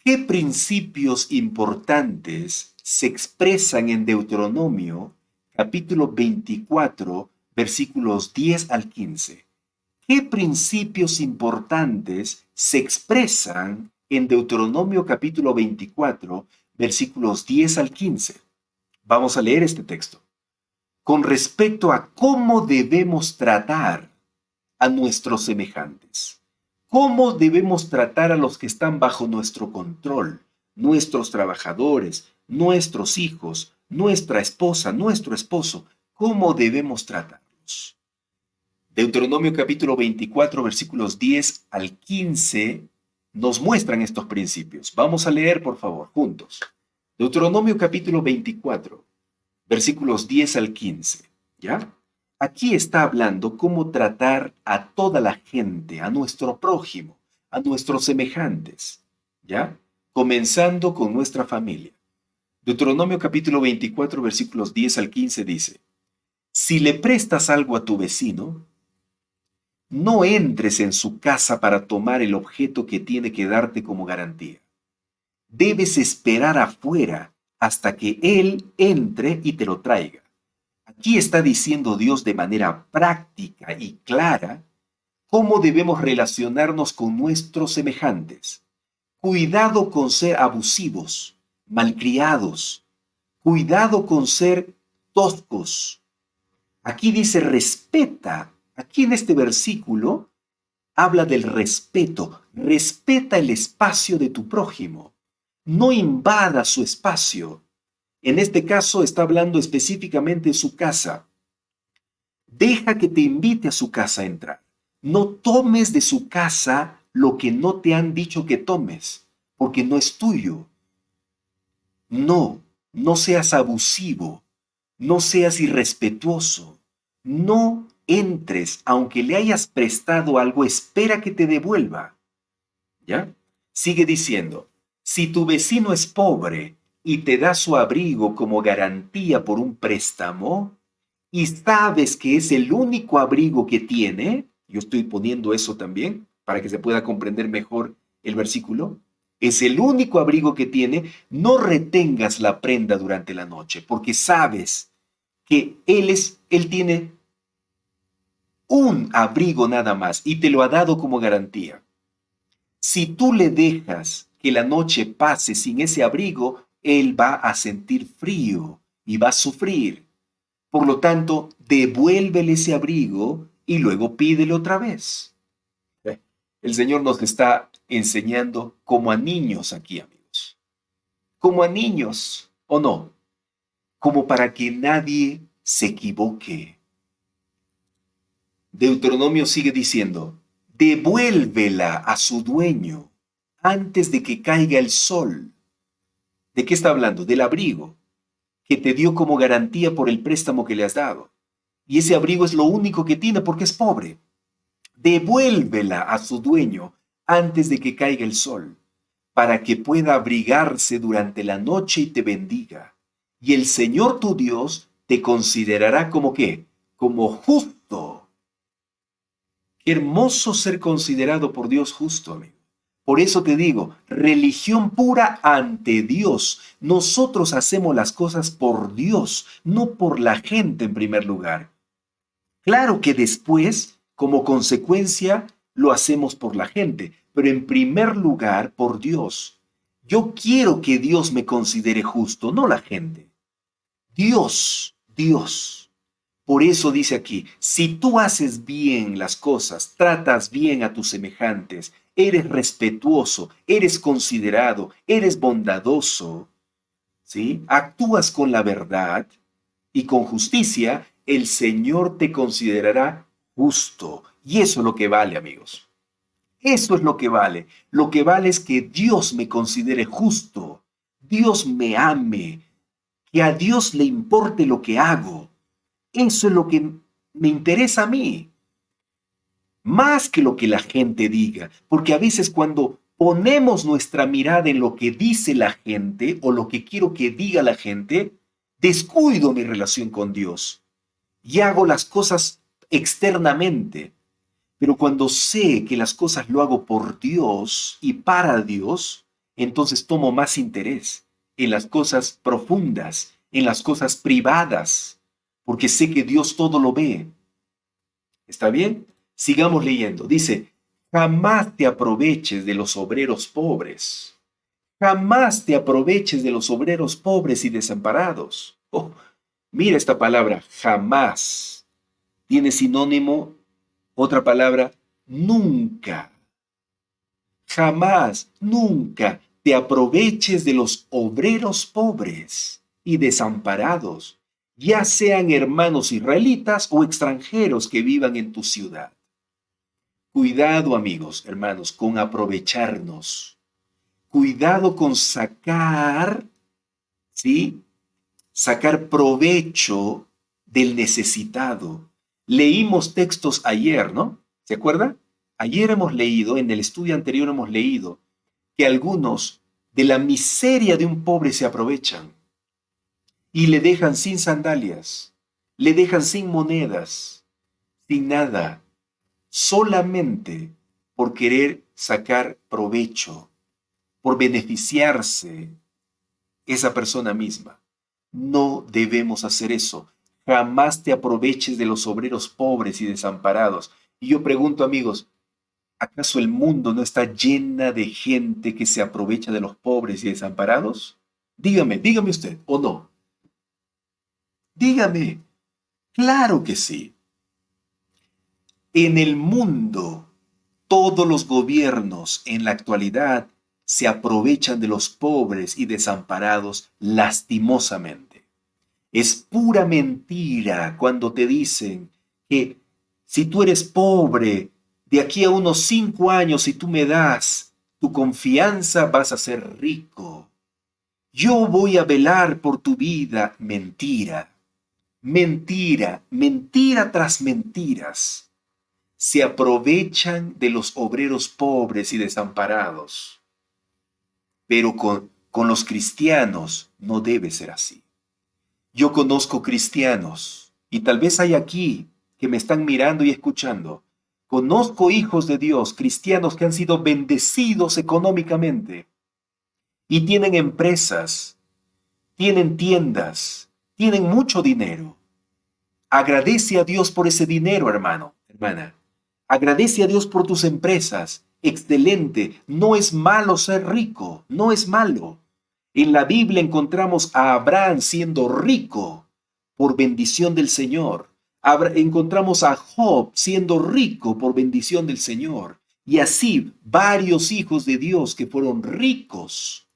¿qué principios importantes se expresan en Deuteronomio capítulo 24, versículos 10 al 15? ¿Qué principios importantes se expresan en Deuteronomio capítulo 24, versículos 10 al 15? Vamos a leer este texto. Con respecto a cómo debemos tratar a nuestros semejantes. ¿Cómo debemos tratar a los que están bajo nuestro control? Nuestros trabajadores, nuestros hijos, nuestra esposa, nuestro esposo. ¿Cómo debemos tratarlos? Deuteronomio capítulo 24, versículos 10 al 15 nos muestran estos principios. Vamos a leer, por favor, juntos. Deuteronomio capítulo 24, versículos 10 al 15, ¿ya? Aquí está hablando cómo tratar a toda la gente, a nuestro prójimo, a nuestros semejantes, ¿ya? Comenzando con nuestra familia. Deuteronomio capítulo 24, versículos 10 al 15 dice, si le prestas algo a tu vecino, no entres en su casa para tomar el objeto que tiene que darte como garantía. Debes esperar afuera hasta que él entre y te lo traiga. Aquí está diciendo Dios de manera práctica y clara cómo debemos relacionarnos con nuestros semejantes. Cuidado con ser abusivos, malcriados. Cuidado con ser toscos. Aquí dice respeta. Aquí en este versículo habla del respeto. Respeta el espacio de tu prójimo. No invada su espacio. En este caso está hablando específicamente de su casa. Deja que te invite a su casa a entrar. No tomes de su casa lo que no te han dicho que tomes, porque no es tuyo. No seas abusivo, no seas irrespetuoso, no entres, aunque le hayas prestado algo, espera que te devuelva. ¿Ya? Sigue diciendo, si tu vecino es pobre y te da su abrigo como garantía por un préstamo, y sabes que es el único abrigo que tiene, yo estoy poniendo eso también para que se pueda comprender mejor el versículo, es el único abrigo que tiene, no retengas la prenda durante la noche, porque sabes que él tiene un abrigo nada más y te lo ha dado como garantía. Si tú le dejas que la noche pase sin ese abrigo, él va a sentir frío y va a sufrir. Por lo tanto, devuélvele ese abrigo y luego pídele otra vez. El Señor nos está enseñando como a niños aquí, amigos. Como a niños, ¿o no? Como para que nadie se equivoque. Deuteronomio sigue diciendo, devuélvela a su dueño antes de que caiga el sol. ¿De qué está hablando? Del abrigo que te dio como garantía por el préstamo que le has dado. Y ese abrigo es lo único que tiene porque es pobre. Devuélvela a su dueño antes de que caiga el sol, para que pueda abrigarse durante la noche y te bendiga. Y el Señor tu Dios te considerará como ¿qué? Como justo. Qué hermoso ser considerado por Dios justo, amigo. Por eso te digo, religión pura ante Dios. Nosotros hacemos las cosas por Dios, no por la gente en primer lugar. Claro que después, como consecuencia, lo hacemos por la gente, pero en primer lugar por Dios. Yo quiero que Dios me considere justo, no la gente. Dios. Por eso dice aquí, si tú haces bien las cosas, tratas bien a tus semejantes, eres respetuoso, eres considerado, eres bondadoso, ¿sí? Actúas con la verdad y con justicia, el Señor te considerará justo. Y eso es lo que vale, amigos. Eso es lo que vale. Lo que vale es que Dios me considere justo, Dios me ame, que a Dios le importe lo que hago. Eso es lo que me interesa a mí, más que lo que la gente diga, porque a veces cuando ponemos nuestra mirada en lo que dice la gente o lo que quiero que diga la gente, descuido mi relación con Dios y hago las cosas externamente. Pero cuando sé que las cosas lo hago por Dios y para Dios, entonces tomo más interés en las cosas profundas, en las cosas privadas, porque sé que Dios todo lo ve. ¿Está bien? Sigamos leyendo. Dice, jamás te aproveches de los obreros pobres. Jamás te aproveches de los obreros pobres y desamparados. Oh, mira esta palabra, jamás. Tiene sinónimo, otra palabra, nunca. Jamás, nunca te aproveches de los obreros pobres y desamparados, ya sean hermanos israelitas o extranjeros que vivan en tu ciudad. Cuidado, amigos, hermanos, con aprovecharnos. Cuidado con sacar, ¿sí? sacar provecho del necesitado. Leímos textos ayer, ¿no? ¿Se acuerda? Ayer hemos leído, en el estudio anterior hemos leído, que algunos de la miseria de un pobre se aprovechan y le dejan sin sandalias, le dejan sin monedas, sin nada, solamente por querer sacar provecho, por beneficiarse esa persona misma. No debemos hacer eso. Jamás te aproveches de los obreros pobres y desamparados. Y yo pregunto, amigos, ¿acaso el mundo no está llena de gente que se aprovecha de los pobres y desamparados? Dígame usted, ¿o no? Dígame. Claro que sí. En el mundo, todos los gobiernos en la actualidad se aprovechan de los pobres y desamparados lastimosamente. Es pura mentira cuando te dicen que si tú eres pobre, de aquí a unos 5 años, si tú me das tu confianza, vas a ser rico. Yo voy a velar por tu vida. Mentira, mentira, mentira tras mentiras. Se aprovechan de los obreros pobres y desamparados. Pero con los cristianos no debe ser así. Yo conozco cristianos, y tal vez hay aquí que me están mirando y escuchando. Conozco hijos de Dios, cristianos que han sido bendecidos económicamente y tienen empresas, tienen tiendas, tienen mucho dinero. Agradece a Dios por ese dinero, hermano, hermana. Agradece a Dios por tus empresas. Excelente. No es malo ser rico, no es malo. En la Biblia encontramos a Abraham siendo rico por bendición del Señor. Encontramos a Job siendo rico por bendición del Señor. Y así varios hijos de Dios que fueron ricos.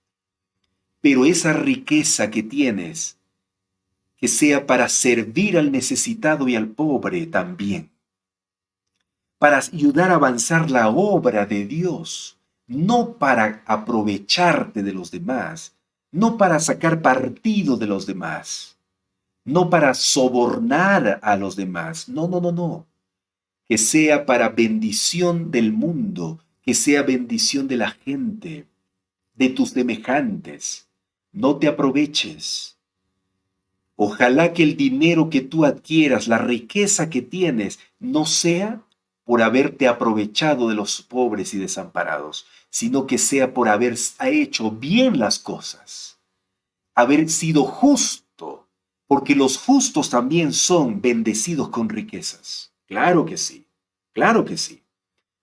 Pero esa riqueza que tienes, que sea para servir al necesitado y al pobre también. Para ayudar a avanzar la obra de Dios, no para aprovecharte de los demás, no para sacar partido de los demás, no para sobornar a los demás, no. Que sea para bendición del mundo, que sea bendición de la gente, de tus semejantes. No te aproveches. Ojalá que el dinero que tú adquieras, la riqueza que tienes, no sea por haberte aprovechado de los pobres y desamparados, sino que sea por haber hecho bien las cosas, haber sido justo, porque los justos también son bendecidos con riquezas. Claro que sí, claro que sí.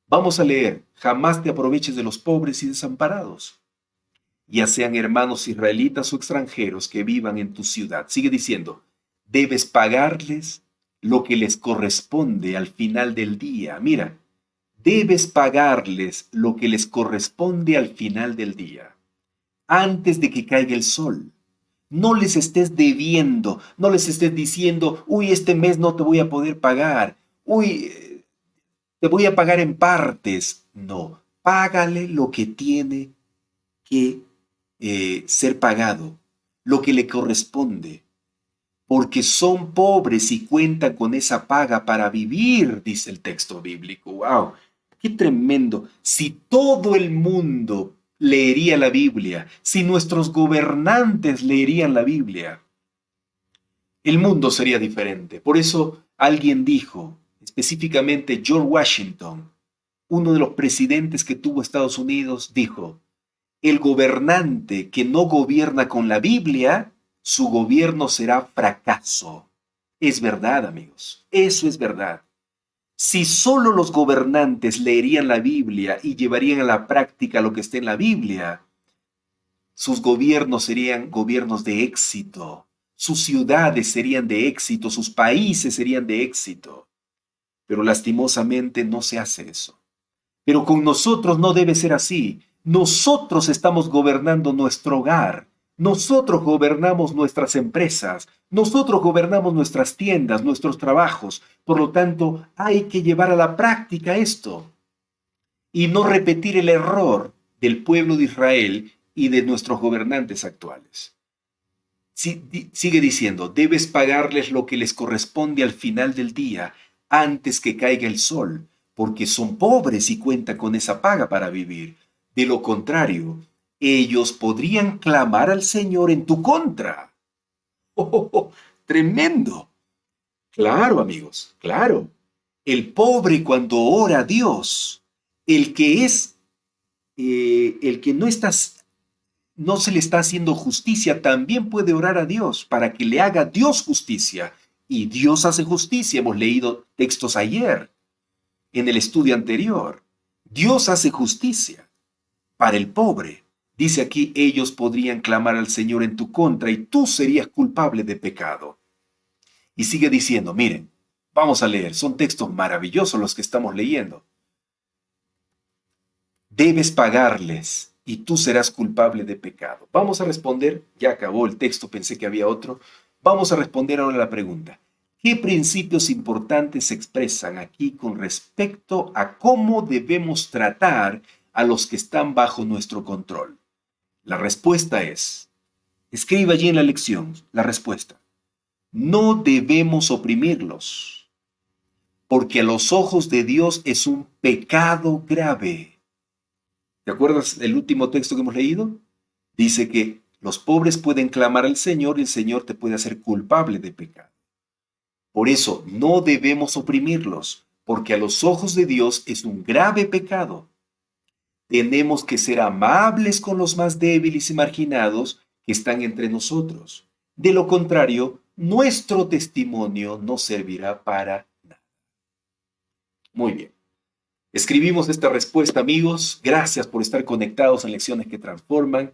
Vamos a leer, jamás te aproveches de los pobres y desamparados, ya sean hermanos israelitas o extranjeros que vivan en tu ciudad. Sigue diciendo, debes pagarles lo que les corresponde al final del día. Mira, debes pagarles lo que les corresponde al final del día, antes de que caiga el sol. No les estés debiendo, no les estés diciendo, uy, este mes no te voy a poder pagar, uy, te voy a pagar en partes. No, págale lo que tiene que ser pagado, lo que le corresponde. Porque son pobres y cuentan con esa paga para vivir, dice el texto bíblico. ¡Wow! ¡Qué tremendo! Si todo el mundo leería la Biblia, si nuestros gobernantes leerían la Biblia, el mundo sería diferente. Por eso alguien dijo, específicamente George Washington, uno de los presidentes que tuvo Estados Unidos, dijo, el gobernante que no gobierna con la Biblia, su gobierno será fracaso. Es verdad, amigos, eso es verdad. Si solo los gobernantes leerían la Biblia y llevarían a la práctica lo que está en la Biblia, sus gobiernos serían gobiernos de éxito, sus ciudades serían de éxito, sus países serían de éxito. Pero lastimosamente no se hace eso. Pero con nosotros no debe ser así. Nosotros estamos gobernando nuestro hogar. Nosotros gobernamos nuestras empresas, nosotros gobernamos nuestras tiendas, nuestros trabajos. Por lo tanto, hay que llevar a la práctica esto y no repetir el error del pueblo de Israel y de nuestros gobernantes actuales. Sigue diciendo, debes pagarles lo que les corresponde al final del día, antes que caiga el sol, porque son pobres y cuentan con esa paga para vivir. De lo contrario, ellos podrían clamar al Señor en tu contra. ¡Oh, tremendo! Claro, amigos, claro. El pobre cuando ora a Dios, el que es, el que no se le está haciendo justicia, también puede orar a Dios para que le haga Dios justicia. Y Dios hace justicia. Hemos leído textos ayer, en el estudio anterior. Dios hace justicia para el pobre. Dice aquí, ellos podrían clamar al Señor en tu contra y tú serías culpable de pecado. Y sigue diciendo, miren, vamos a leer, son textos maravillosos los que estamos leyendo. Debes pagarles y tú serás culpable de pecado. Vamos a responder, ya acabó el texto, pensé que había otro. Vamos a responder ahora la pregunta. ¿Qué principios importantes se expresan aquí con respecto a cómo debemos tratar a los que están bajo nuestro control? La respuesta es, escriba allí en la lección la respuesta. No debemos oprimirlos, porque a los ojos de Dios es un pecado grave. ¿Te acuerdas del último texto que hemos leído? Dice que los pobres pueden clamar al Señor y el Señor te puede hacer culpable de pecado. Por eso no debemos oprimirlos, porque a los ojos de Dios es un grave pecado. Tenemos que ser amables con los más débiles y marginados que están entre nosotros. De lo contrario, nuestro testimonio no servirá para nada. Muy bien. Escribimos esta respuesta, amigos. Gracias por estar conectados en Lecciones que Transforman.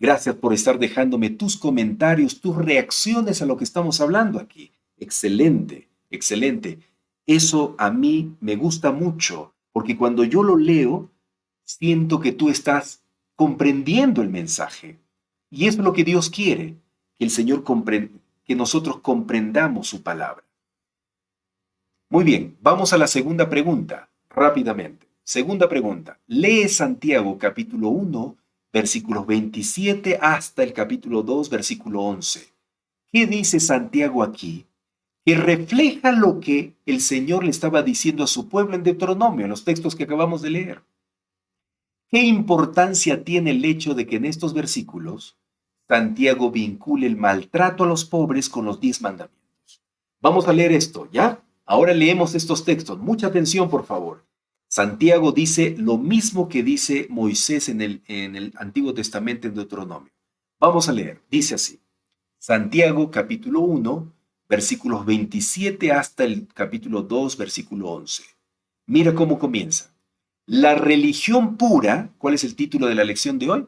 Gracias por estar dejándome tus comentarios, tus reacciones a lo que estamos hablando aquí. Excelente, excelente. Eso a mí me gusta mucho, porque cuando yo lo leo, siento que tú estás comprendiendo el mensaje. Y eso es lo que Dios quiere, que el Señor que nosotros comprendamos su palabra. Muy bien, vamos a la segunda pregunta, rápidamente. Segunda pregunta. Lee Santiago capítulo 1, versículos 27 hasta el capítulo 2, versículo 11. ¿Qué dice Santiago aquí? Que refleja lo que el Señor le estaba diciendo a su pueblo en Deuteronomio, en los textos que acabamos de leer. ¿Qué importancia tiene el hecho de que en estos versículos Santiago vincule el maltrato a los pobres con los 10 mandamientos? Vamos a leer esto, ¿ya? Ahora leemos estos textos. Mucha atención, por favor. Santiago dice lo mismo que dice Moisés en el Antiguo Testamento en Deuteronomio. Vamos a leer. Dice así. Santiago capítulo 1, versículos 27 hasta el capítulo 2, versículo 11. Mira cómo comienza. La religión pura, ¿cuál es el título de la lección de hoy?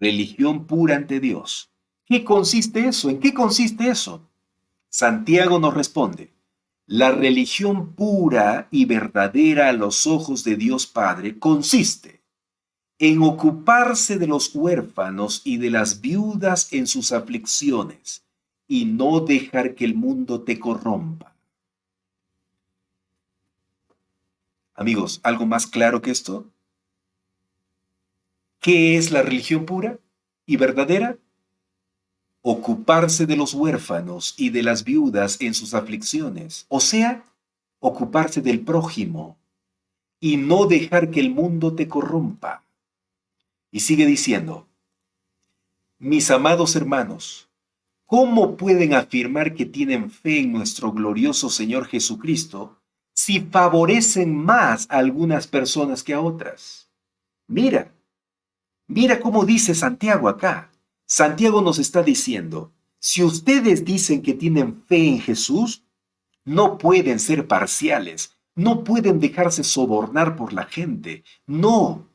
Religión pura ante Dios. ¿Qué consiste eso? ¿En qué consiste eso? Santiago nos responde. La religión pura y verdadera a los ojos de Dios Padre consiste en ocuparse de los huérfanos y de las viudas en sus aflicciones y no dejar que el mundo te corrompa. Amigos, ¿algo más claro que esto? ¿Qué es la religión pura y verdadera? Ocuparse de los huérfanos y de las viudas en sus aflicciones, o sea, ocuparse del prójimo y no dejar que el mundo te corrompa. Y sigue diciendo, mis amados hermanos, ¿cómo pueden afirmar que tienen fe en nuestro glorioso Señor Jesucristo si favorecen más a algunas personas que a otras? Mira cómo dice Santiago acá. Santiago nos está diciendo, si ustedes dicen que tienen fe en Jesús, no pueden ser parciales, no pueden dejarse sobornar por la gente. No,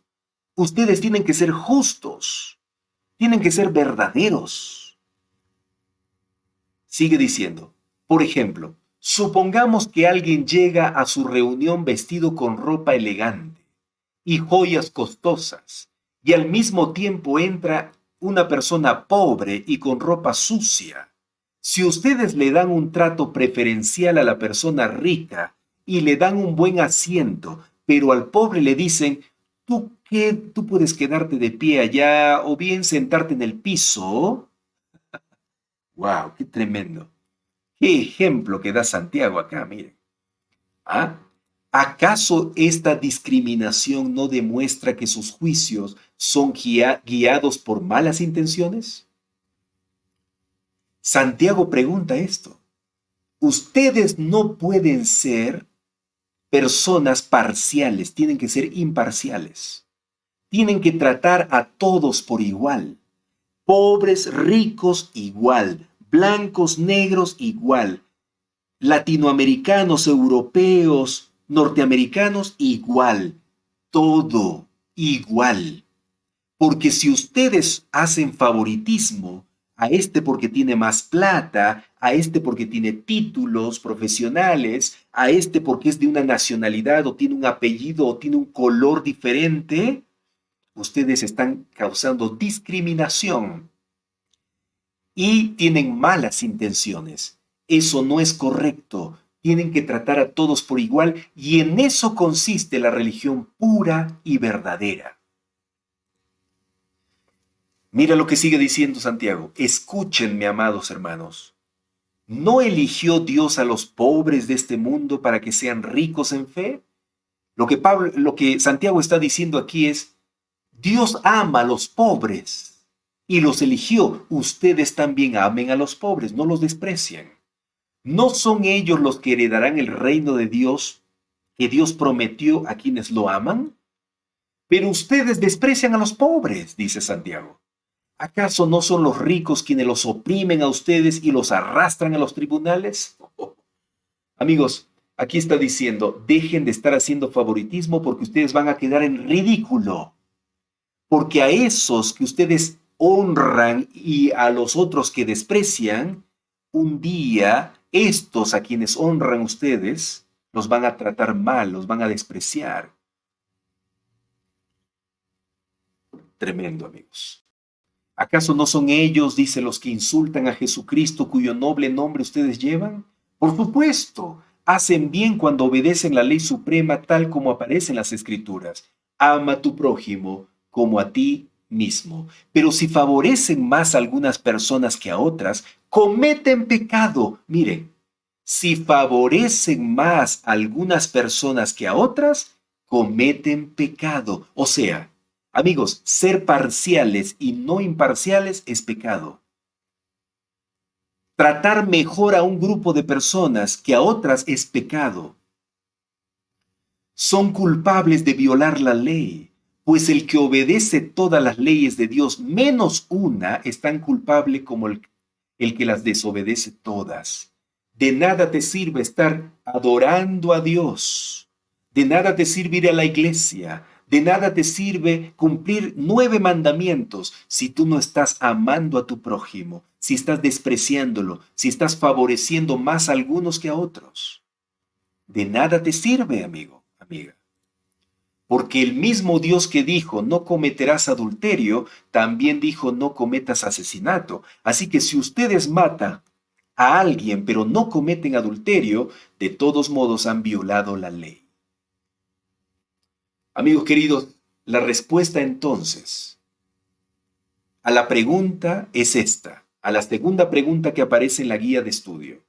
ustedes tienen que ser justos, tienen que ser verdaderos. Sigue diciendo, por ejemplo, supongamos que alguien llega a su reunión vestido con ropa elegante y joyas costosas, y al mismo tiempo entra una persona pobre y con ropa sucia. Si ustedes le dan un trato preferencial a la persona rica y le dan un buen asiento, pero al pobre le dicen, ¿tú qué? Tú puedes quedarte de pie allá o bien sentarte en el piso. ¡Wow! ¡Qué tremendo! ¡Qué ejemplo que da Santiago acá! Miren. ¿Ah? ¿Acaso esta discriminación no demuestra que sus juicios son guiados por malas intenciones? Santiago pregunta esto. Ustedes no pueden ser personas parciales, tienen que ser imparciales. Tienen que tratar a todos por igual. Pobres, ricos, igual. Blancos, negros, igual. Latinoamericanos, europeos, norteamericanos, igual. Todo igual. Porque si ustedes hacen favoritismo a este porque tiene más plata, a este porque tiene títulos profesionales, a este porque es de una nacionalidad o tiene un apellido o tiene un color diferente, ustedes están causando discriminación y tienen malas intenciones. Eso no es correcto. Tienen que tratar a todos por igual y en eso consiste la religión pura y verdadera. Mira lo que sigue diciendo Santiago. Escúchenme, amados hermanos. ¿No eligió Dios a los pobres de este mundo para que sean ricos en fe? Lo que Santiago está diciendo aquí es, Dios ama a los pobres y los eligió. Ustedes también amen a los pobres, no los desprecien. ¿No son ellos los que heredarán el reino de Dios que Dios prometió a quienes lo aman? Pero ustedes desprecian a los pobres, dice Santiago. ¿Acaso no son los ricos quienes los oprimen a ustedes y los arrastran a los tribunales? Amigos, aquí está diciendo, dejen de estar haciendo favoritismo porque ustedes van a quedar en ridículo. Porque a esos que ustedes honran y a los otros que desprecian, un día estos a quienes honran ustedes los van a tratar mal, los van a despreciar. Tremendo, amigos. ¿Acaso no son ellos, dice, los que insultan a Jesucristo cuyo noble nombre ustedes llevan? Por supuesto, hacen bien cuando obedecen la ley suprema tal como aparece en las Escrituras. Ama a tu prójimo como a ti mismo. Pero si favorecen más a algunas personas que a otras, cometen pecado. Miren, si favorecen más a algunas personas que a otras, cometen pecado. O sea, amigos, ser parciales y no imparciales es pecado. Tratar mejor a un grupo de personas que a otras es pecado. Son culpables de violar la ley, pues el que obedece todas las leyes de Dios menos una es tan culpable como el que las desobedece todas. De nada te sirve estar adorando a Dios. De nada te sirve ir a la iglesia. De nada te sirve cumplir 9 mandamientos si tú no estás amando a tu prójimo, si estás despreciándolo, si estás favoreciendo más a algunos que a otros. De nada te sirve, amigo, amiga. Porque el mismo Dios que dijo no cometerás adulterio, también dijo no cometas asesinato. Así que si ustedes matan a alguien pero no cometen adulterio, de todos modos han violado la ley. Amigos queridos, la respuesta entonces a la pregunta es esta, a la segunda pregunta que aparece en la guía de estudio.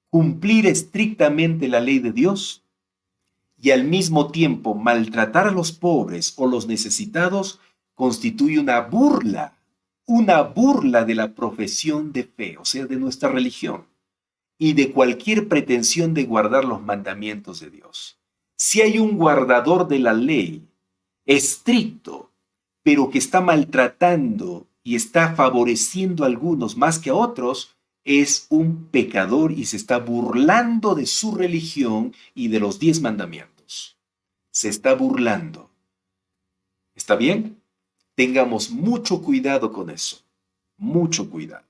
Cumplir estrictamente la ley de Dios y al mismo tiempo maltratar a los pobres o los necesitados constituye una burla de la profesión de fe, o sea, de nuestra religión, y de cualquier pretensión de guardar los mandamientos de Dios. Si hay un guardador de la ley estricto, pero que está maltratando y está favoreciendo a algunos más que a otros, es un pecador y se está burlando de su religión y de los 10 mandamientos. Se está burlando. ¿Está bien? Tengamos mucho cuidado con eso. Mucho cuidado.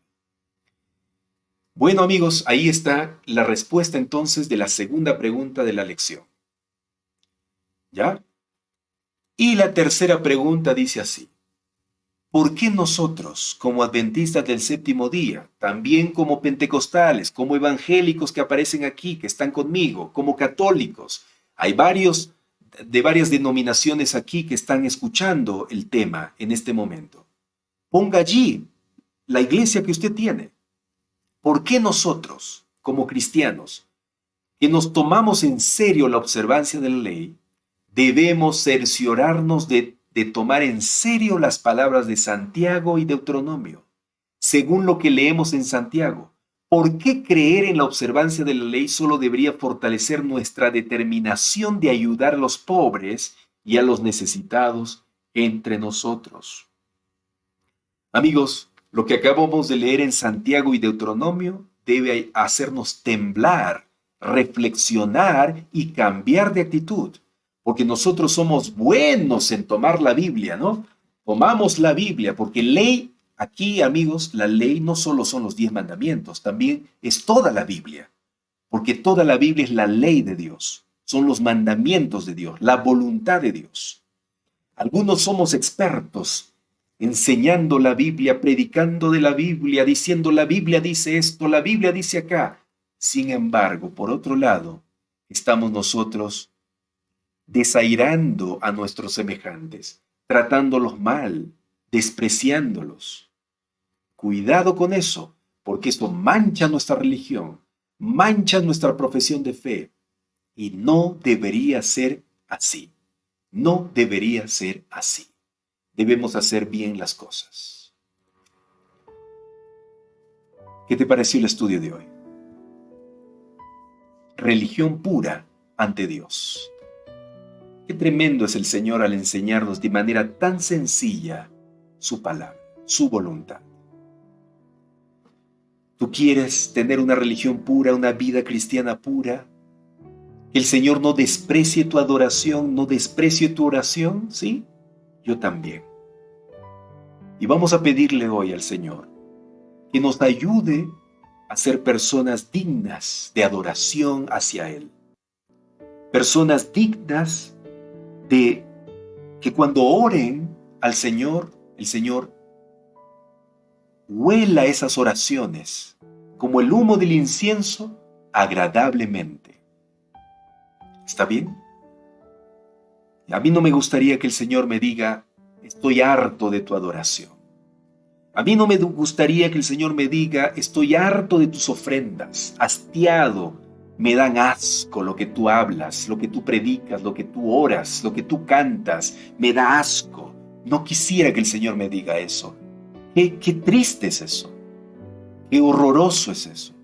Bueno, amigos, ahí está la respuesta entonces de la segunda pregunta de la lección. ¿Ya? Y la tercera pregunta dice así. ¿Por qué nosotros, como adventistas del séptimo día, también como pentecostales, como evangélicos que aparecen aquí, que están conmigo, como católicos, hay varios de varias denominaciones aquí que están escuchando el tema en este momento? Ponga allí la iglesia que usted tiene. ¿Por qué nosotros, como cristianos, que nos tomamos en serio la observancia de la ley, debemos cerciorarnos de tomar en serio las palabras de Santiago y Deuteronomio? Según lo que leemos en Santiago, ¿por qué creer en la observancia de la ley solo debería fortalecer nuestra determinación de ayudar a los pobres y a los necesitados entre nosotros? Amigos, lo que acabamos de leer en Santiago y Deuteronomio debe hacernos temblar, reflexionar y cambiar de actitud, porque nosotros somos buenos en tomar la Biblia, ¿no? Tomamos la Biblia, porque ley, aquí, amigos, la ley no solo son los 10 mandamientos, también es toda la Biblia, porque toda la Biblia es la ley de Dios, son los mandamientos de Dios, la voluntad de Dios. Algunos somos expertos enseñando la Biblia, predicando de la Biblia, diciendo la Biblia dice esto, la Biblia dice acá. Sin embargo, por otro lado, estamos nosotros desairando a nuestros semejantes, tratándolos mal, despreciándolos. Cuidado con eso, porque esto mancha nuestra religión, mancha nuestra profesión de fe, y no debería ser así. No debería ser así. Debemos hacer bien las cosas. ¿Qué te pareció el estudio de hoy? Religión pura ante Dios. Qué tremendo es el Señor al enseñarnos de manera tan sencilla su palabra, su voluntad. ¿Tú quieres tener una religión pura, una vida cristiana pura? ¿Que el Señor no desprecie tu adoración, no desprecie tu oración? ¿Sí? Yo también. Y vamos a pedirle hoy al Señor que nos ayude a ser personas dignas de adoración hacia Él. Personas dignas de que cuando oren al Señor, el Señor huela esas oraciones como el humo del incienso agradablemente. ¿Está bien? A mí no me gustaría que el Señor me diga, estoy harto de tu adoración. A mí no me gustaría que el Señor me diga, estoy harto de tus ofrendas, hastiado, me dan asco lo que tú hablas, lo que tú predicas, lo que tú oras, lo que tú cantas, me da asco. No quisiera que el Señor me diga eso. Qué triste es eso. Qué horroroso es eso.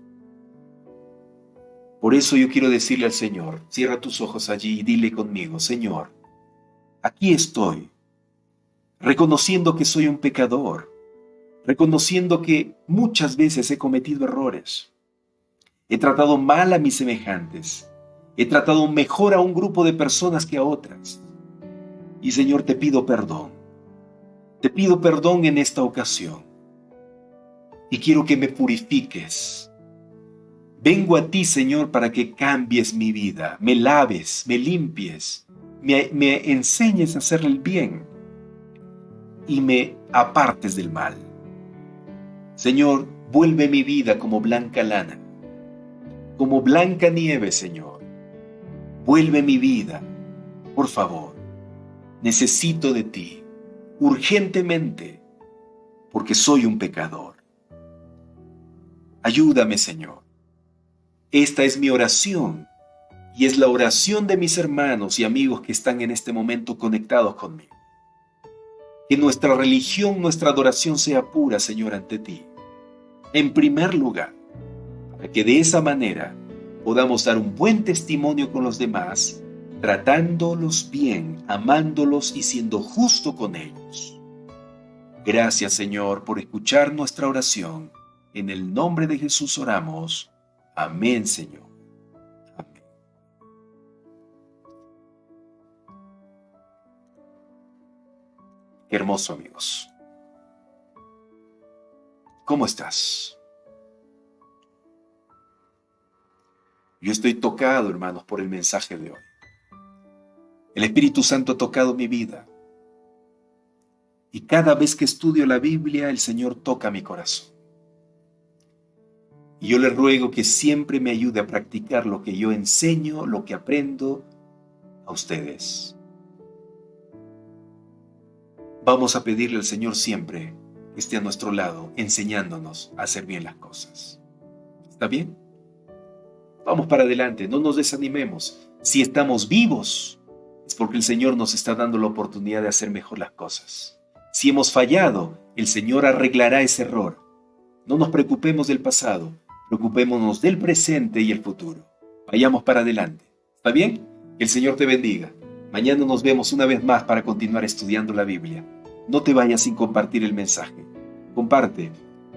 Por eso yo quiero decirle al Señor, cierra tus ojos allí y dile conmigo, Señor, aquí estoy, reconociendo que soy un pecador, reconociendo que muchas veces he cometido errores. He tratado mal a mis semejantes. He tratado mejor a un grupo de personas que a otras. Y Señor, te pido perdón. Te pido perdón en esta ocasión. Y quiero que me purifiques. Vengo a ti, Señor, para que cambies mi vida, me laves, me limpies, me enseñes a hacer el bien y me apartes del mal. Señor, vuelve mi vida como blanca lana, como blanca nieve, Señor. Vuelve mi vida, por favor. Necesito de ti, urgentemente, porque soy un pecador. Ayúdame, Señor. Esta es mi oración y es la oración de mis hermanos y amigos que están en este momento conectados conmigo. Que nuestra religión, nuestra adoración sea pura, Señor, ante ti. En primer lugar, para que de esa manera podamos dar un buen testimonio con los demás, tratándolos bien, amándolos y siendo justo con ellos. Gracias, Señor, por escuchar nuestra oración. En el nombre de Jesús oramos. Amén, Señor. Amén. Qué hermoso, amigos. ¿Cómo estás? Yo estoy tocado, hermanos, por el mensaje de hoy. El Espíritu Santo ha tocado mi vida. Y cada vez que estudio la Biblia, el Señor toca mi corazón. Y yo le ruego que siempre me ayude a practicar lo que yo enseño, lo que aprendo a ustedes. Vamos a pedirle al Señor siempre que esté a nuestro lado, enseñándonos a hacer bien las cosas. ¿Está bien? Vamos para adelante, no nos desanimemos. Si estamos vivos, es porque el Señor nos está dando la oportunidad de hacer mejor las cosas. Si hemos fallado, el Señor arreglará ese error. No nos preocupemos del pasado, preocupémonos del presente y el futuro. Vayamos para adelante. ¿Está bien? Que el Señor te bendiga. Mañana nos vemos una vez más para continuar estudiando la Biblia. No te vayas sin compartir el mensaje. Comparte,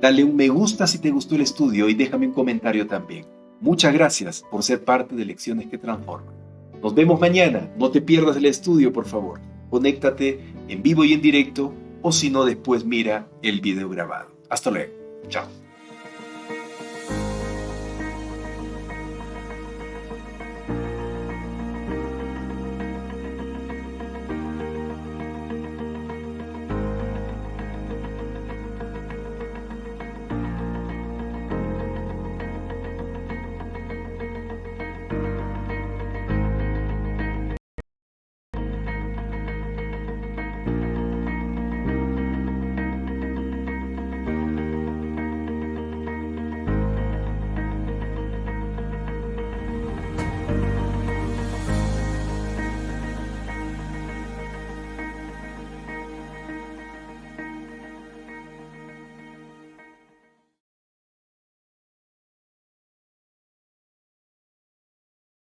dale un me gusta si te gustó el estudio y déjame un comentario también. Muchas gracias por ser parte de Lecciones que Transforman. Nos vemos mañana. No te pierdas el estudio, por favor. Conéctate en vivo y en directo, o si no, después mira el video grabado. Hasta luego. Chao.